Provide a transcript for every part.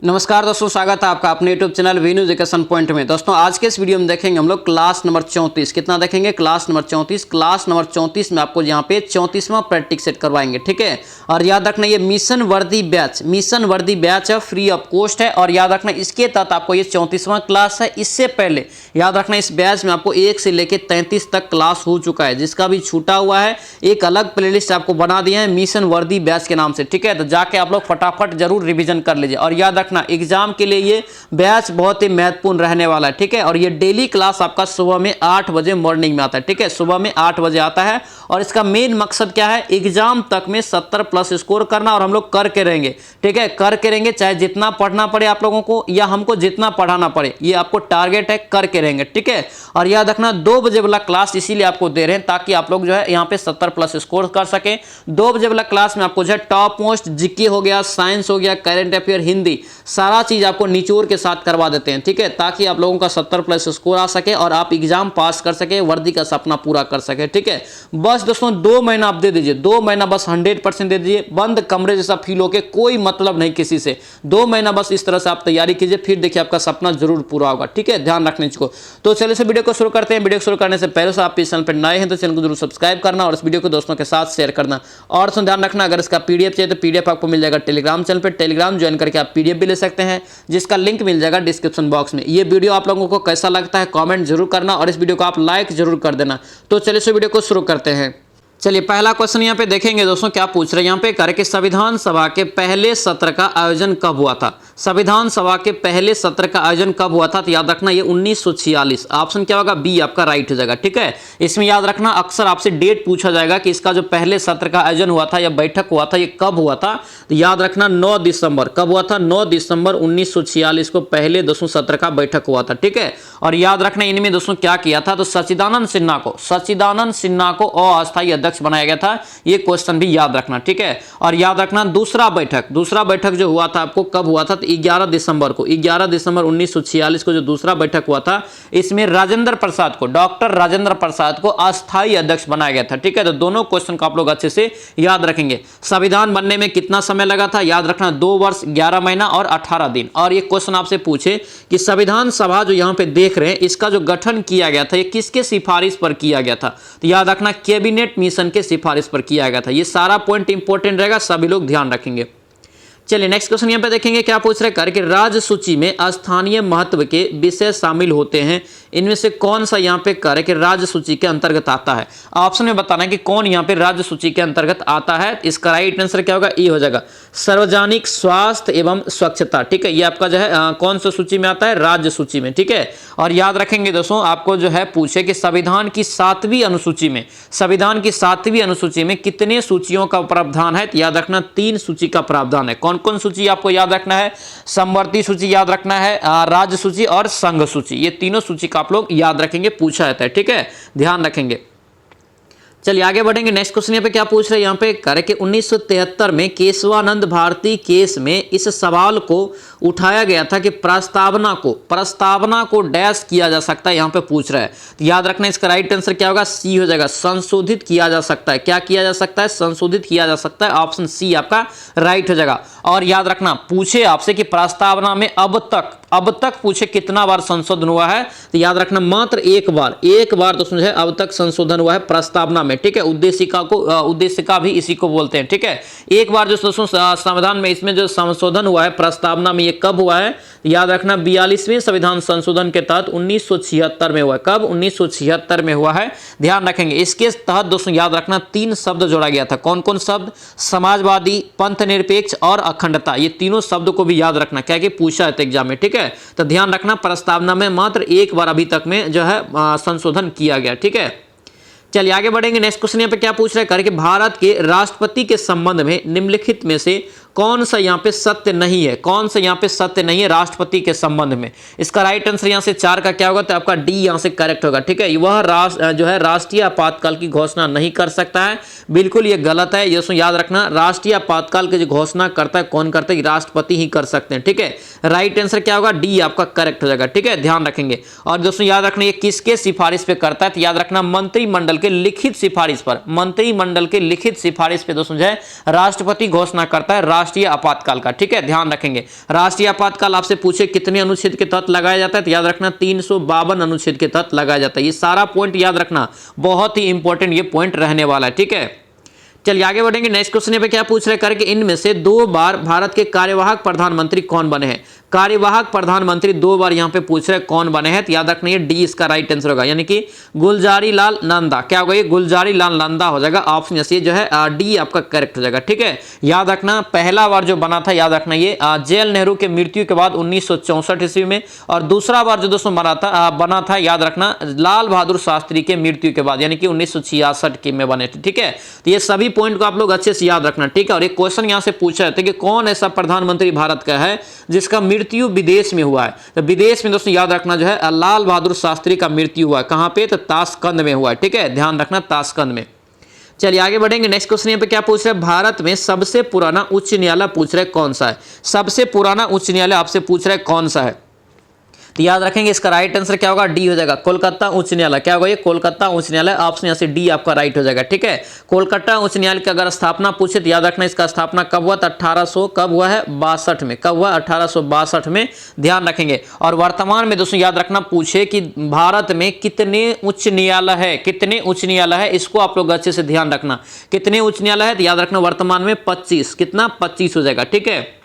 नमस्कार दोस्तों, स्वागत है आपका अपने YouTube channel Veenu Education Point में। दोस्तों आज के इस वीडियो में देखेंगे हम लोग क्लास नंबर 34। कितना देखेंगे? Class number 34। क्लास नंबर 34 में आपको यहाँ पे 34वां प्रैक्टिस सेट करवाएंगे, ठीक है। और याद रखना ये मिशन वर्दी बैच है, फ्री ऑफ कॉस्ट है। और याद रखना इसके तहत आपको ये 34वां क्लास है। इससे पहले याद रखना इस बैच में आपको 1 से लेकर 33 तक क्लास हो चुका है। जिसका भी छूटा हुआ है एक अलग प्लेलिस्ट आपको बना दिया है मिशन वर्दी बैच के नाम से, ठीक है। तो जाके आप लोग फटाफट जरूर रिविजन कर लीजिए। और याद रखना एग्जाम के लिए ये बैच बहुत ही महत्वपूर्ण रहने वाला है, ठीक है। और ये डेली क्लास आपका सुबह में 8 बजे मॉर्निंग में आता है, ठीक है। सुबह में 8 बजे आता है। और इसका मेन मकसद क्या है? एग्जाम तक में 70+ स्कोर करना। और हम लोग करके रहेंगे, ठीक है, करके रहेंगे। चाहे जितना पढ़ना पड़े आप लोगों को या हमको जितना पढ़ाना पड़े, ये आपको टारगेट है, करके रहेंगे, ठीक है। और याद रखना 2 बजे वाला क्लास इसीलिए आपको दे रहे हैं ताकि आप लोग जो है यहाँ पे 70+ स्कोर कर सके। 2 बजे वाला क्लास में आपको जो है टॉप मोस्ट जीके हो गया, साइंस हो गया, करंट अफेयर, हिंदी, सारा चीज आपको निचोड़ के साथ करवा देते हैं, ठीक है, ताकि आप लोगों का 70+ स्कोर आ सके और आप एग्जाम पास कर सके, वर्दी का सपना पूरा कर सके, ठीक है। बस दोस्तों 2 महीना आप दे दीजिए, 2 महीना बस 100% दे दीजिए। बंद कमरे जैसा फील होके कोई मतलब नहीं किसी से। 2 महीना बस इस तरह से आप तैयारी कीजिए, फिर देखिए आपका सपना जरूर पूरा होगा, ठीक है। ध्यान रखने इसको। तो चलिए से वीडियो को शुरू करते हैं। वीडियो शुरू करने से पहले से आप इस चैनल पर नए हैं तो चैनल को जरूर सब्सक्राइब करना और इस वीडियो को दोस्तों के साथ शेयर करना। और ध्यान रखना अगर इसका पीडीएफ चाहिए तो पीडीएफ आपको मिल जाएगा टेलीग्राम चैनल पर। टेलीग्राम ज्वाइन करके आप पीडीएफ भी ले सकते हैं, जिसका लिंक मिल जाएगा डिस्क्रिप्शन बॉक्स में। ये वीडियो आप लोगों को कैसा लगता है कमेंट जरूर करना और इस वीडियो को आप लाइक जरूर कर देना। तो चलिए से वीडियो को शुरू करते हैं। चलिए पहला क्वेश्चन यहाँ पे देखेंगे दोस्तों, क्या पूछ रहे हैं यहाँ पे करके संविधान सभा के पहले सत्र का आयोजन कब हुआ था? संविधान सभा के पहले सत्र का आयोजन कब हुआ था? तो याद रखना ये 1946। ऑप्शन क्या होगा? बी आपका राइट हो जाएगा, ठीक है। इसमें याद रखना अक्सर आपसे डेट पूछा जाएगा कि इसका जो पहले सत्र का आयोजन हुआ था या बैठक हुआ था ये कब हुआ था। तो याद रखना 9 दिसंबर। कब हुआ था? 9 दिसंबर 1946 को पहले दोस्तों सत्र का बैठक हुआ था, ठीक है। और याद रखना इनमें दोस्तों क्या किया था? तो सच्चिदानंद सिन्हा को अस्थायी अध्यक्ष बनाया गया था। ये क्वेश्चन भी याद रखना, ठीक है। और याद रखना दूसरा बैठक जो हुआ था आपको कब हुआ था? तो 11 दिसंबर को, 11 दिसंबर 1946 को जो दूसरा बैठक हुआ था इसमें डॉक्टर राजेंद्र प्रसाद को अस्थायी अध्यक्ष बनाया गया था, ठीक है। तो दोनों क्वेश्चन को आप लोग अच्छे से याद रखेंगे। संविधान बनने में कितना समय लगा था? याद रखना 2 वर्ष 11 महीना और 18 दिन। और ये क्वेश्चन आपसे पूछे कि संविधान सभा जो यहां पे देख रहे हैं इसका जो गठन किया गया था ये किसके सिफारिश पर किया गया था? तो याद रखना कैबिनेट मिशन के सिफारिश पर किया गया था। ये सारा पॉइंट इंपॉर्टेंट रहेगा, सभी लोग ध्यान रखेंगे। चलिए नेक्स्ट क्वेश्चन यहाँ पे देखेंगे, क्या पूछ रहे हैं कि राज्य सूची में स्थानीय महत्व के विषय शामिल होते हैं, इनमें से कौन सा यहाँ पे कार्य कि राज्य सूची के अंतर्गत आता है? ऑप्शन में बताना है कि कौन यहाँ पे राज्य सूची के अंतर्गत आता है। इसका राइट आंसर क्या होगा? ए हो जाएगा, सार्वजनिक स्वास्थ्य एवं स्वच्छता, ठीक है। ये आपका जो है कौन सा सूची में आता है? राज्य सूची में, ठीक है। और याद रखेंगे दोस्तों आपको जो है पूछे कि संविधान की 7वीं अनुसूची में कितने सूचियों का प्रावधान है? तो याद रखना 3 सूची का प्रावधान है। कौन सूची आपको याद रखना है? समवर्ती सूची याद रखना है, राज्य सूची और संघ सूची। ये तीनों सूची का आप लोग याद रखेंगे, पूछा जाता है, ठीक है, ध्यान रखेंगे। चलिए आगे बढ़ेंगे। नेक्स्ट क्वेश्चन यहाँ पे क्या पूछ रहे हैं यहाँ पे करे कि 1973 में केशवानंद भारती केस में इस सवाल को उठाया गया था कि प्रस्तावना को डैश किया जा सकता है, यहाँ पे पूछ रहा है। तो याद रखना इसका राइट आंसर क्या होगा? सी हो जाएगा, संशोधित किया जा सकता है। क्या किया जा सकता है? संशोधित किया जा सकता है। ऑप्शन सी आपका राइट हो जाएगा। और याद रखना पूछे आपसे कि प्रस्तावना में अब तक पूछे कितना बार संशोधन हुआ है? तो याद रखना मात्र एक बार दोस्तों है अब तक संशोधन हुआ है प्रस्तावना में, ठीक है। उद्देशिका भी इसी को बोलते हैं, ठीक है। एक बार जो दोस्तों संविधान में इसमें जो संशोधन हुआ है प्रस्तावना में, ये कब हुआ है? याद रखना 42वें संविधान संशोधन के तहत 1976 में हुआ है। कब? 1976 में हुआ है, ध्यान रखेंगे। इसके तहत दोस्तों याद रखना 3 शब्द जोड़ा गया था। कौन शब्द? समाजवादी, पंथ निरपेक्ष और अखंडता। ये तीनों शब्द को भी याद रखना, क्या कि पूछा है एग्जाम में, ठीक है। तो ध्यान रखना प्रस्तावना में मात्र एक बार अभी तक में जो है संशोधन किया गया, ठीक है। चलिए आगे बढ़ेंगे। नेक्स्ट क्वेश्चन यहाँ पे क्या पूछ रहे हैं कि भारत के राष्ट्रपति के संबंध में निम्नलिखित में से कौन सा यहाँ पे सत्य नहीं है? राष्ट्रपति के संबंध में। इसका राइट आंसर यहाँ से 4 का क्या होगा? तो आपका डी यहाँ से करेक्ट होगा, ठीक है। वह जो है राष्ट्रीय आपातकाल की घोषणा नहीं कर सकता है, बिल्कुल ये गलत है। ये याद रखना राष्ट्रीय आपातकाल की जो घोषणा करता है कौन करता है? राष्ट्रपति ही कर सकते हैं, ठीक है। राइट आंसर क्या होगा? डी आपका करेक्ट हो जाएगा, ठीक है, ध्यान रखेंगे। और दोस्तों याद रखना ये किसके सिफारिश पे करता है? तो याद रखना मंत्रिमंडल के लिखित सिफारिश पे दोस्तों जो है राष्ट्रपति घोषणा करता है। राष्ट्रीय आपातकाल का, ठीक है, ध्यान रखेंगे। राष्ट्रीय आपातकाल आपसे पूछे कितने अनुच्छेद के तहत लगाया जाता है, तो याद रखना 352 अनुच्छेद के तहत लगाया जाता है। ये सारा पॉइंट याद रखना, बहुत ही इंपॉर्टेंट ये पॉइंट रहने वाला है, ठीक है। चलिए आगे बढ़ेंगे। नेक्स्ट क्वेश्चन पे क्या पूछ रहे हैं करके, इनमें से 2 बार भारत के कार्यवाहक प्रधानमंत्री कौन बने हैं। कार्यवाहक प्रधानमंत्री 2 बार यहां पे पूछ रहे हैं कौन बने हैं, तो याद रखना ये डी इसका राइट आंसर होगा, यानी कि गुलजारी लाल नंदा। क्या होगा, ये गुलजारी लाल नंदा हो जाएगा। ऑप्शन सी जो है डी आपका करेक्ट हो जाएगा, ठीक है। याद रखना पहला बार जो बना था, याद रखना ये जवाहरलाल नेहरू के मृत्यु के बाद 1964 ईस्वी में, और दूसरा बार जो दोस्तों बना था याद रखना लाल बहादुर शास्त्री के मृत्यु के बाद, यानी कि 1966 के में बने थे, ठीक है। तो ये सभी पॉइंट को आप लोग अच्छे से याद रखना, ठीक है। और एक क्वेश्चन यहां से पूछा जाता है कि कौन ऐसा प्रधानमंत्री भारत का है जिसका मृत्यु विदेश में हुआ है। तो विदेश में दोस्तों याद रखना जो है लाल बहादुर शास्त्री का मृत्यु हुआ है। कहां पे, तो ताशकंद में हुआ है, ठीक है, ध्यान रखना ताशकंद में। चलिए आगे बढ़ेंगे। नेक्स्ट क्वेश्चन यहाँ पे क्या पूछ रहे हैं, भारत में सबसे पुराना उच्च न्यायालय पूछ रहे कौन सा है। सबसे पुराना उच्च न्यायालय आपसे पूछ रहे कौन सा है, तो याद रखेंगे इसका राइट आंसर क्या होगा, डी हो जाएगा, कोलकाता उच्च न्यायालय। क्या होगा, ये कोलकाता उच्च न्यायालय। ऑप्शन यहाँ से डी आपका राइट हो जाएगा, ठीक है। कोलकाता उच्च न्यायालय की अगर स्थापना पूछे तो याद रखना इसका स्थापना कब हुआ, तो 1800 कब हुआ है, 62 में। कब हुआ, 1862 में, ध्यान रखेंगे। और वर्तमान में दोस्तों याद रखना पूछे कि भारत में कितने उच्च न्यायालय है, कितने उच्च न्यायालय है, इसको आप लोग अच्छे से ध्यान रखना। कितने उच्च न्यायालय है, तो याद रखना वर्तमान में 25, कितना 25 हो जाएगा, ठीक है।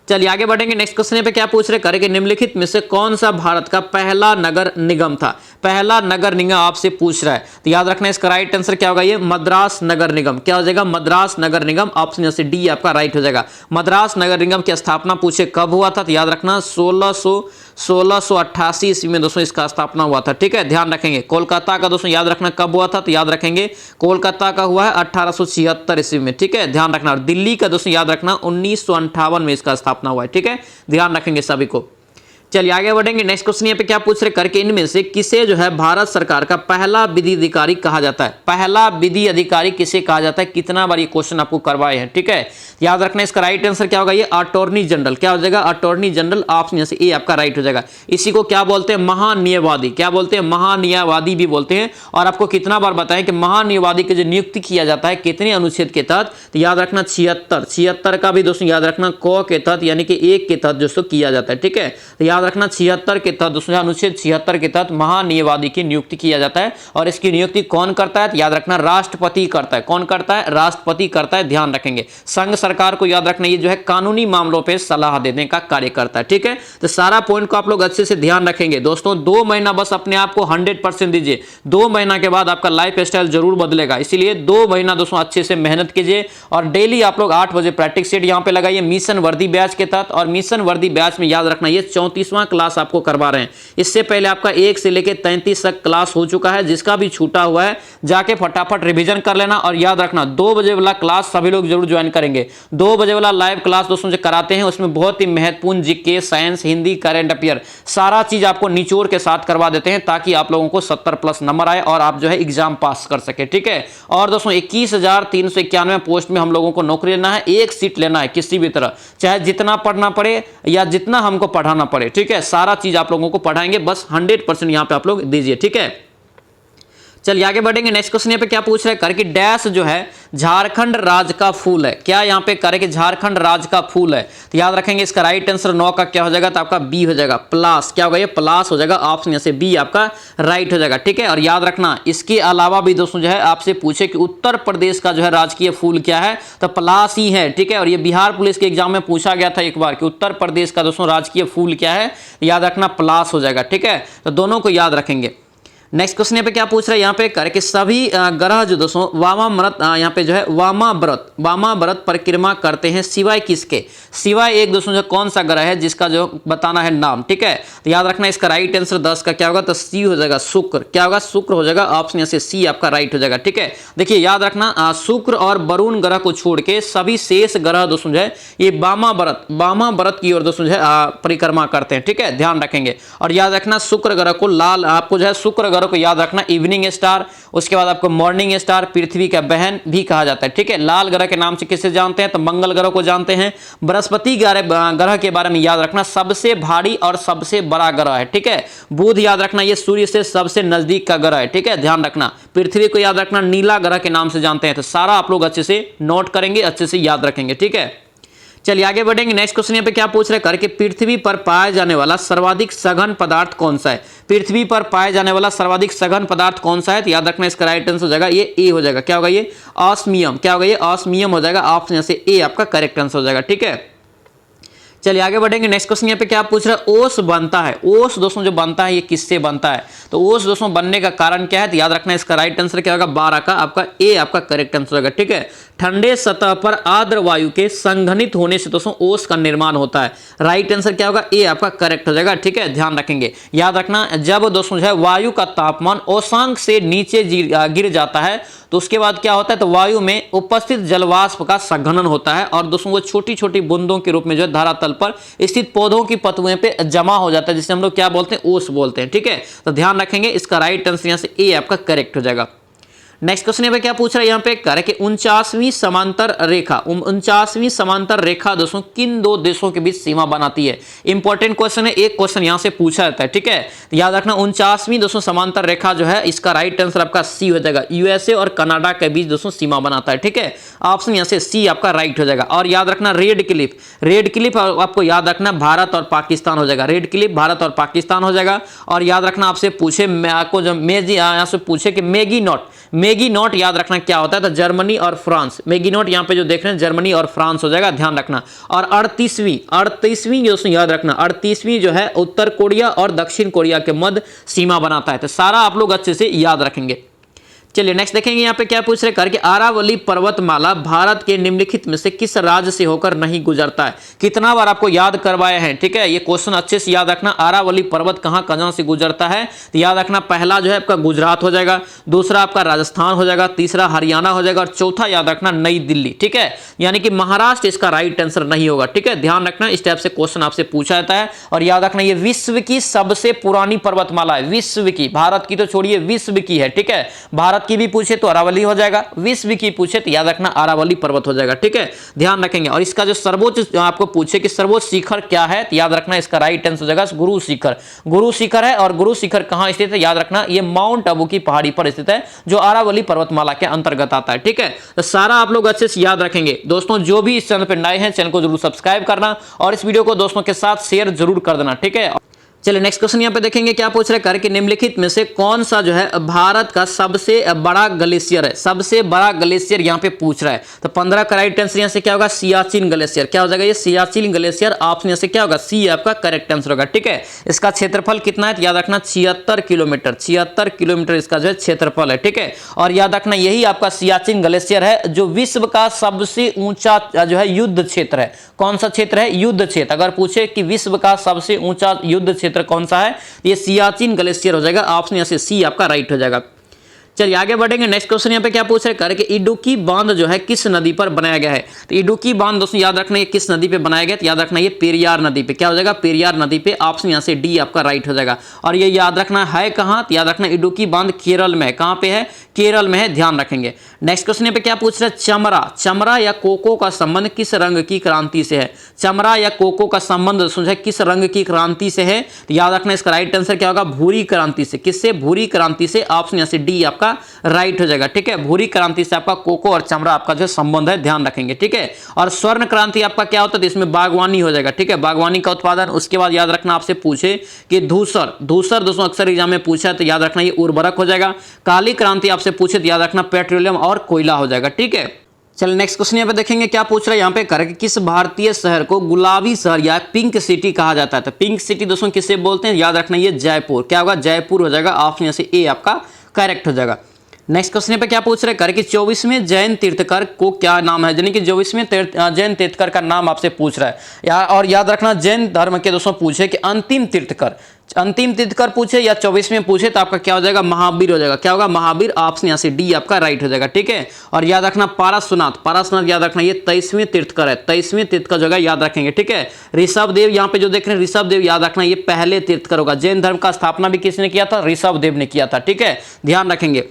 चलिए आगे बढ़ेंगे। नेक्स्ट क्वेश्चन पे क्या पूछ रहे करेंगे, निम्नलिखित में से कौन सा भारत का पहला नगर निगम था। पहला नगर निगम आपसे पूछ रहा है, तो याद रखना इसका राइट आंसर क्या होगा, ये मद्रास नगर निगम। क्या हो जाएगा, मद्रास नगर निगम। ऑप्शन से डी आपका राइट हो जाएगा। मद्रास नगर निगम की स्थापना पूछे कब हुआ था, तो याद रखना 1688 ईस्वी में दोस्तों इसका स्थापना हुआ था, ठीक है, ध्यान रखेंगे। कोलकाता का दोस्तों याद रखना कब हुआ था, तो याद रखेंगे कोलकाता का हुआ है 1876 ईस्वी में, ठीक है, ध्यान रखना। और दिल्ली का दोस्तों याद रखना 1958 में इसका स्थापना हुआ है, ठीक है, ध्यान रखेंगे सभी को। चलिए आगे बढ़ेंगे। नेक्स्ट क्वेश्चन यहाँ पे क्या पूछ रहे करके, इनमें से किसे जो है भारत सरकार का पहला विधि अधिकारी कहा जाता है। पहला विधि अधिकारी किसे कहा जाता है, कितना बार ये क्वेश्चन आपको करवाए हैं, ठीक है। याद रखना इसका राइट आंसर क्या होगा, ये अटॉर्नी जनरल। क्या हो जाएगा, अटॉर्नी जनरल। ऑप्शन से ए आपका राइट हो जाएगा। इसी को क्या बोलते हैं, महान्यायवादी। क्या बोलते हैं, महान्यायवादी भी बोलते हैं। और आपको कितना बार बताएं कि महान्यायवादी की जो नियुक्ति किया जाता है कितने अनुच्छेद के तहत, तो याद रखना 76 का भी दोस्तों याद रखना क के तहत, यानी कि 1 के तहत दोस्तों किया जाता है, ठीक है। तो याद रखना 76 के तहत दोस्तों अनुच्छेद 76 के तहत महान्यायवादी की नियुक्ति किया जाता है। और इसकी नियुक्ति कौन करता है, तो याद रखना राष्ट्रपति करता है। कौन करता है, राष्ट्रपति करता है, ध्यान रखेंगे। संघ सरकार को याद रखना ये जो है कानूनी मामलों पे सलाह देने का कार्य करता है, ठीक है। तो सारा पॉइंट को आप लोग अच्छे से ध्यान रखेंगे दोस्तों। 2 महीना बस अपने आप को 100% दीजिए। 2 महीना के बाद आपका लाइफ स्टाइल जरूर बदलेगा, इसीलिए 2 महीना दोस्तों अच्छे से मेहनत कीजिए। और डेली आप लोग 8 बजे प्रैक्टिस सेट यहाँ पे लगाइए मिशन वर्दी बैच के तहत। और मिशन वर्दी बैच में याद रखना ये 34वां क्लास आपको करवा रहे हैं। इससे पहले आपका 1 से लेकर 33 तक क्लास हो चुका है, जिसका भी छूटा हुआ है जाके फटाफट रिवीजन कर लेना। और याद रखना 2 बजे वाला क्लास सभी लोग जरूर ज्वाइन करेंगे। 2 बजे वाला लाइव क्लास दोस्तों जो कराते हैं उसमें बहुत ही महत्वपूर्ण GK, science, Hindi, current affair सारा चीज आपको निचोड़ के साथ करवा देते हैं, ताकि आप लोगों को 70+ नंबर आए और आप जो है एग्जाम पास कर सके, ठीक है। और दोस्तों 21,391 पोस्ट में हम लोगों को नौकरी लेना है, 1 सीट लेना है किसी भी तरह, चाहे जितना पढ़ना पड़े या जितना हमको पढ़ाना पड़े, ठीक है। सारा चीज आप लोगों को पढ़ाएंगे, बस 100% यहां पे आप लोग दीजिए, ठीक है। चलिए आगे बढ़ेंगे। नेक्स्ट क्वेश्चन यहाँ पे क्या पूछ रहे हैं करके, डैश जो है झारखंड राज्य का फूल है। क्या यहाँ पे करेंगे, झारखंड राज्य का फूल है। तो याद रखेंगे इसका राइट आंसर 9 का क्या हो जाएगा, तो आपका बी हो जाएगा, प्लास। क्या होगा, ये प्लास हो जाएगा। ऑप्शन यहाँ से बी आपका राइट हो जाएगा, ठीक है। और याद रखना इसके अलावा भी दोस्तों जो है आपसे पूछे कि उत्तर प्रदेश का जो है राजकीय फूल क्या है, तो प्लास ही है, ठीक है। और ये बिहार पुलिस के एग्जाम में पूछा गया था एक बार कि उत्तर प्रदेश का दोस्तों राजकीय फूल क्या है, याद रखना प्लास हो जाएगा, ठीक है। तो दोनों को याद रखेंगे। नेक्स्ट क्वेश्चन यहाँ पे क्या पूछ रहा है, यहाँ पे करके सभी ग्रह जो दोस्तों वामाव्रत यहाँ पे जो है वामाव्रत परिक्रमा करते हैं सिवाय किसके, सिवाय एक दोस्तों जो कौन सा ग्रह है जिसका जो बताना है नाम, ठीक है। तो याद रखना इसका राइट आंसर 10 का क्या होगा, तो सी हो जाएगा, शुक्र। क्या होगा, शुक्र हो जाएगा। ऑप्शन यहाँ से सी आपका राइट हो जाएगा, ठीक है। देखिए याद रखना शुक्र और वरुण ग्रह को छोड़ के सभी शेष ग्रह दोस्तों जो है ये वामाव्रत की ओर दोस्तों जो है परिक्रमा करते हैं, ठीक है, ध्यान रखेंगे। और याद रखना शुक्र ग्रह को लाल आपको जो है शुक्र ग्रह को याद रखना इवनिंग स्टार, उसके बाद आपको मॉर्निंग स्टार, पृथ्वी का बहन भी कहा जाता है, ठीक है। लाल ग्रह के नाम से किसे जानते हैं, तो मंगल ग्रह को जानते हैं। बृहस्पति ग्रह के बारे में याद रखना सबसे भारी और सबसे बड़ा ग्रह है, ठीक है। बुध याद रखना ये सूर्य से सबसे नजदीक का ग्रह है, ठीक है, ध्यान रखना। पृथ्वी को याद रखना नीला ग्रह के नाम से जानते हैं। तो सारा आप लोग अच्छे से नोट करेंगे, अच्छे से याद रखेंगे, ठीक है। चलिए आगे बढ़ेंगे। नेक्स्ट क्वेश्चन यहाँ पे क्या पूछ रहे हैं कि पृथ्वी पर पाया जाने वाला सर्वाधिक सघन पदार्थ कौन सा है। पृथ्वी पर पाया जाने वाला सर्वाधिक सघन पदार्थ कौन सा है, तो याद रखना इसका राइट आंसर हो जाएगा ये ए हो जाएगा। क्या होगा ये, ऑस्मियम। क्या होगा ये, ऑस्मियम हो जाएगा। ऑप्शन से ए आपका करेक्ट आंसर हो जाएगा। ठीक है, चलिए आगे बढ़ेंगे। नेक्स्ट क्वेश्चन यहाँ पे क्या पूछ रहा है, ओस बनता है। ओस दोस्तों जो बनता है ये किससे बनता है, तो ओस दोस्तों बनने का कारण क्या है, तो याद रखना इसका राइट आंसर क्या होगा, 12 का आपका ए आपका करेक्ट आंसर होगा। ठीक है, ठंडे सतह पर आर्द्र वायु के संघनित होने से दोस्तों ओस का निर्माण होता है। राइट आंसर क्या होगा, ए आपका करेक्ट हो जाएगा। ठीक है, ध्यान रखेंगे, याद रखना जब दोस्तों जो है वायु का तापमान औशांक से नीचे गिर जाता है तो उसके बाद क्या होता है, तो वायु में उपस्थित जलवाष्प का संघनन होता है और दोस्तों वो छोटी छोटी बूंदों के रूप में जो है धरातल पर स्थित पौधों की पत्तियों पे जमा हो जाता है, जिसे हम लोग क्या बोलते हैं, ओस बोलते हैं। ठीक है, तो ध्यान रखेंगे इसका राइट आंसर यहां से ए आपका करेक्ट हो जाएगा। नेक्स्ट क्वेश्चन यहाँ पे क्या पूछ रहा है, यहाँ पे कह रहा है कि 49वीं समांतर रेखा 49वीं समांतर रेखा दोस्तों किन दो देशों के बीच सीमा बनाती है। इंपॉर्टेंट क्वेश्चन है, एक क्वेश्चन यहाँ से पूछा जाता है। ठीक है, तो याद रखना 49वीं दोस्तों समांतर रेखा जो है इसका राइट आंसर आपका सी हो जाएगा। यूएसए और कनाडा के बीच दोस्तों सीमा बनाता है। ठीक है, ऑप्शन यहाँ से सी आपका राइट हो जाएगा। और याद रखना रेड क्लिफ आपको याद रखना भारत और पाकिस्तान हो जाएगा। रेड क्लिफ भारत और पाकिस्तान हो जाएगा। और याद रखना आपसे पूछे आपको जो यहाँ से पूछे कि मैगी नॉट याद रखना क्या होता है, तो जर्मनी और फ्रांस। मैगी नॉट यहाँ पे जो देख रहे हैं जर्मनी और फ्रांस हो जाएगा, ध्यान रखना। और 38वीं दोस्तों याद रखना 38वीं जो है उत्तर कोरिया और दक्षिण कोरिया के मध्य सीमा बनाता है। तो सारा आप लोग अच्छे से याद रखेंगे। चलिए नेक्स्ट देखेंगे यहाँ पे क्या पूछ रहे करके, अरावली पर्वतमाला भारत के निम्नलिखित में से किस राज्य से होकर नहीं गुजरता है। कितना बार आपको याद करवाए हैं। ठीक है, ये क्वेश्चन अच्छे से याद रखना। अरावली पर्वत कहां से गुजरता है, तो याद रखना पहला जो है आपका गुजरात हो जाएगा, दूसरा आपका राजस्थान हो जाएगा, तीसरा हरियाणा हो जाएगा और चौथा याद रखना नई दिल्ली। ठीक है, यानी कि महाराष्ट्र इसका राइट आंसर नहीं होगा। ठीक है, ध्यान रखना इस टाइप से क्वेश्चन आपसे पूछा जाता है। और याद रखना ये विश्व की सबसे पुरानी पर्वतमाला है, विश्व की, भारत की तो छोड़िए विश्व की है। ठीक है, भारत की भी पूछे तो अरावली हो जाएगा, विश्व की पूछे तो याद रखना अरावली पर्वत हो जाएगा। ठीक है, ध्यान रखेंगे। और इसका जो सर्वोच्च आपको पूछे कि सर्वोच्च शिखर क्या है, तो याद रखना इसका राइट आंसर हो जाएगा गुरु शिखर है। और गुरु शिखर कहां स्थित है, याद रखना ये माउंट आबू की पहाड़ी पर स्थित है जो अरावली पर्वतमाला के अंतर्गत आता है। ठीक है, तो सारा आप लोग अच्छे से याद रखेंगे। दोस्तों जो भी इस चैनल पर नए हैं चैनल को जरूर सब्सक्राइब करना और इस वीडियो को दोस्तों के साथ शेयर जरूर कर देना। ठीक है, चलिए नेक्स्ट क्वेश्चन यहाँ पे देखेंगे क्या पूछ रहे हैं कि निम्नलिखित में से कौन सा जो है भारत का सबसे बड़ा ग्लेशियर है। सबसे बड़ा ग्लेशियर यहाँ पे पूछ रहा है, तो 15 का राइट आंसर यहाँ से क्या होगा, सियाचिन ग्लेशियर। क्या हो जाएगा ये, सियाचिन ग्लेशियर। ऑप्शन यहाँ से क्या होगा, सी आपका करेक्ट आंसर होगा। ठीक है, इसका क्षेत्रफल कितना है, तो याद रखना 76 किलोमीटर। 76 किलोमीटर इसका जो है क्षेत्रफल है। ठीक है, और याद रखना यही आपका सियाचिन ग्लेशियर है जो विश्व का सबसे ऊंचा जो है युद्ध क्षेत्र है। कौन सा क्षेत्र है, युद्ध क्षेत्र। अगर पूछे कि विश्व का सबसे ऊंचा युद्ध क्षेत्र कौन सा है, ये सियाचिन ग्लेशियर हो जाएगा। ऑप्शन यहां से सी आपका राइट हो जाएगा। चलिए आगे बढ़ेंगे। नेक्स्ट क्वेश्चन यहाँ पे क्या पूछ रहे हैं कि इडुक्की बांध जो है किस नदी पर बनाया गया है। तो इडुक्की बांध दोस्तों याद रखना ये किस नदी पे बनाया गया, तो याद रखना ये पेरियार नदी पे। क्या हो जाएगा, पेरियार नदी पे। ऑप्शन यहाँ से डी आपका राइट हो जाएगा। और ये याद रखना है कहाँ, तो याद रखना इडुक्की बांध केरल में है। कहाँ पे है, केरल में है, ध्यान रखेंगे। नेक्स्ट क्वेश्चन यहाँ पे क्या पूछ रहे हैं, चमड़ा या कोको का संबंध किस रंग की क्रांति से है। चमड़ा या कोको का संबंध दोस्तों किस रंग की क्रांति से है, तो याद रखना इसका राइट आंसर क्या होगा, भूरी क्रांति से। किससे, भूरी क्रांति से। ऑप्शन यहाँ से डी आपका राइट हो जाएगा। ठीक है, भूरी क्रांति से आपका कोको और चमड़ा आपका जो संबंध है, ध्यान रखेंगे। ठीक है, और स्वर्ण क्रांति आपका क्या होता है, तो इसमें बागवानी हो जाएगा। ठीक है, बागवानी का उत्पादन। उसके बाद याद रखना आपसे पूछे कि धूसर दोस्तों अक्सर एग्जाम में पूछा है, तो याद रखना ये उर्वरक हो जाएगा। काली क्रांति आपसे पूछे तो याद रखना पेट्रोलियम और कोयला हो जाएगा। ठीक है, चलिए नेक्स्ट क्वेश्चन यहाँ पे देखेंगे क्या पूछ रहा है यहाँ पे कि किस भारतीय शहर को गुलाबी शहर या पिंक सिटी कहा जाता है। तो पिंक सिटी दोस्तों किससे बोलते हैं, याद रखना ये जयपुर। क्या होगा, जयपुर हो जाएगा। ऑप्शन यहाँ से ए आपका करेक्ट हो जाएगा। नेक्स्ट क्वेश्चन पे क्या पूछ रहे हैं कि 24वें जैन तीर्थकर को क्या नाम है, यानी कि 24वें जैन तीर्थकर का नाम आपसे पूछ रहा है। और याद रखना जैन धर्म के दोस्तों पूछे कि अंतिम तीर्थकर पूछे या 24वें पूछे तो आपका क्या हो जाएगा, महावीर हो जाएगा। क्या होगा, महावीर। आपसे यहाँ से डी आपका राइट हो जाएगा। ठीक है, और याद रखना पारसनाथ याद रखना ये 23वें तीर्थकर है। 23वें तीर्थकर जगह याद रखेंगे। ठीक है, ऋषभ देव यहाँ पे जो देख रहे हैं ऋषभ देव याद रखना ये पहले तीर्थकर होगा। जैन धर्म का स्थापना भी किसने किया था, ऋषभ देव ने किया था। ठीक है, ध्यान रखेंगे।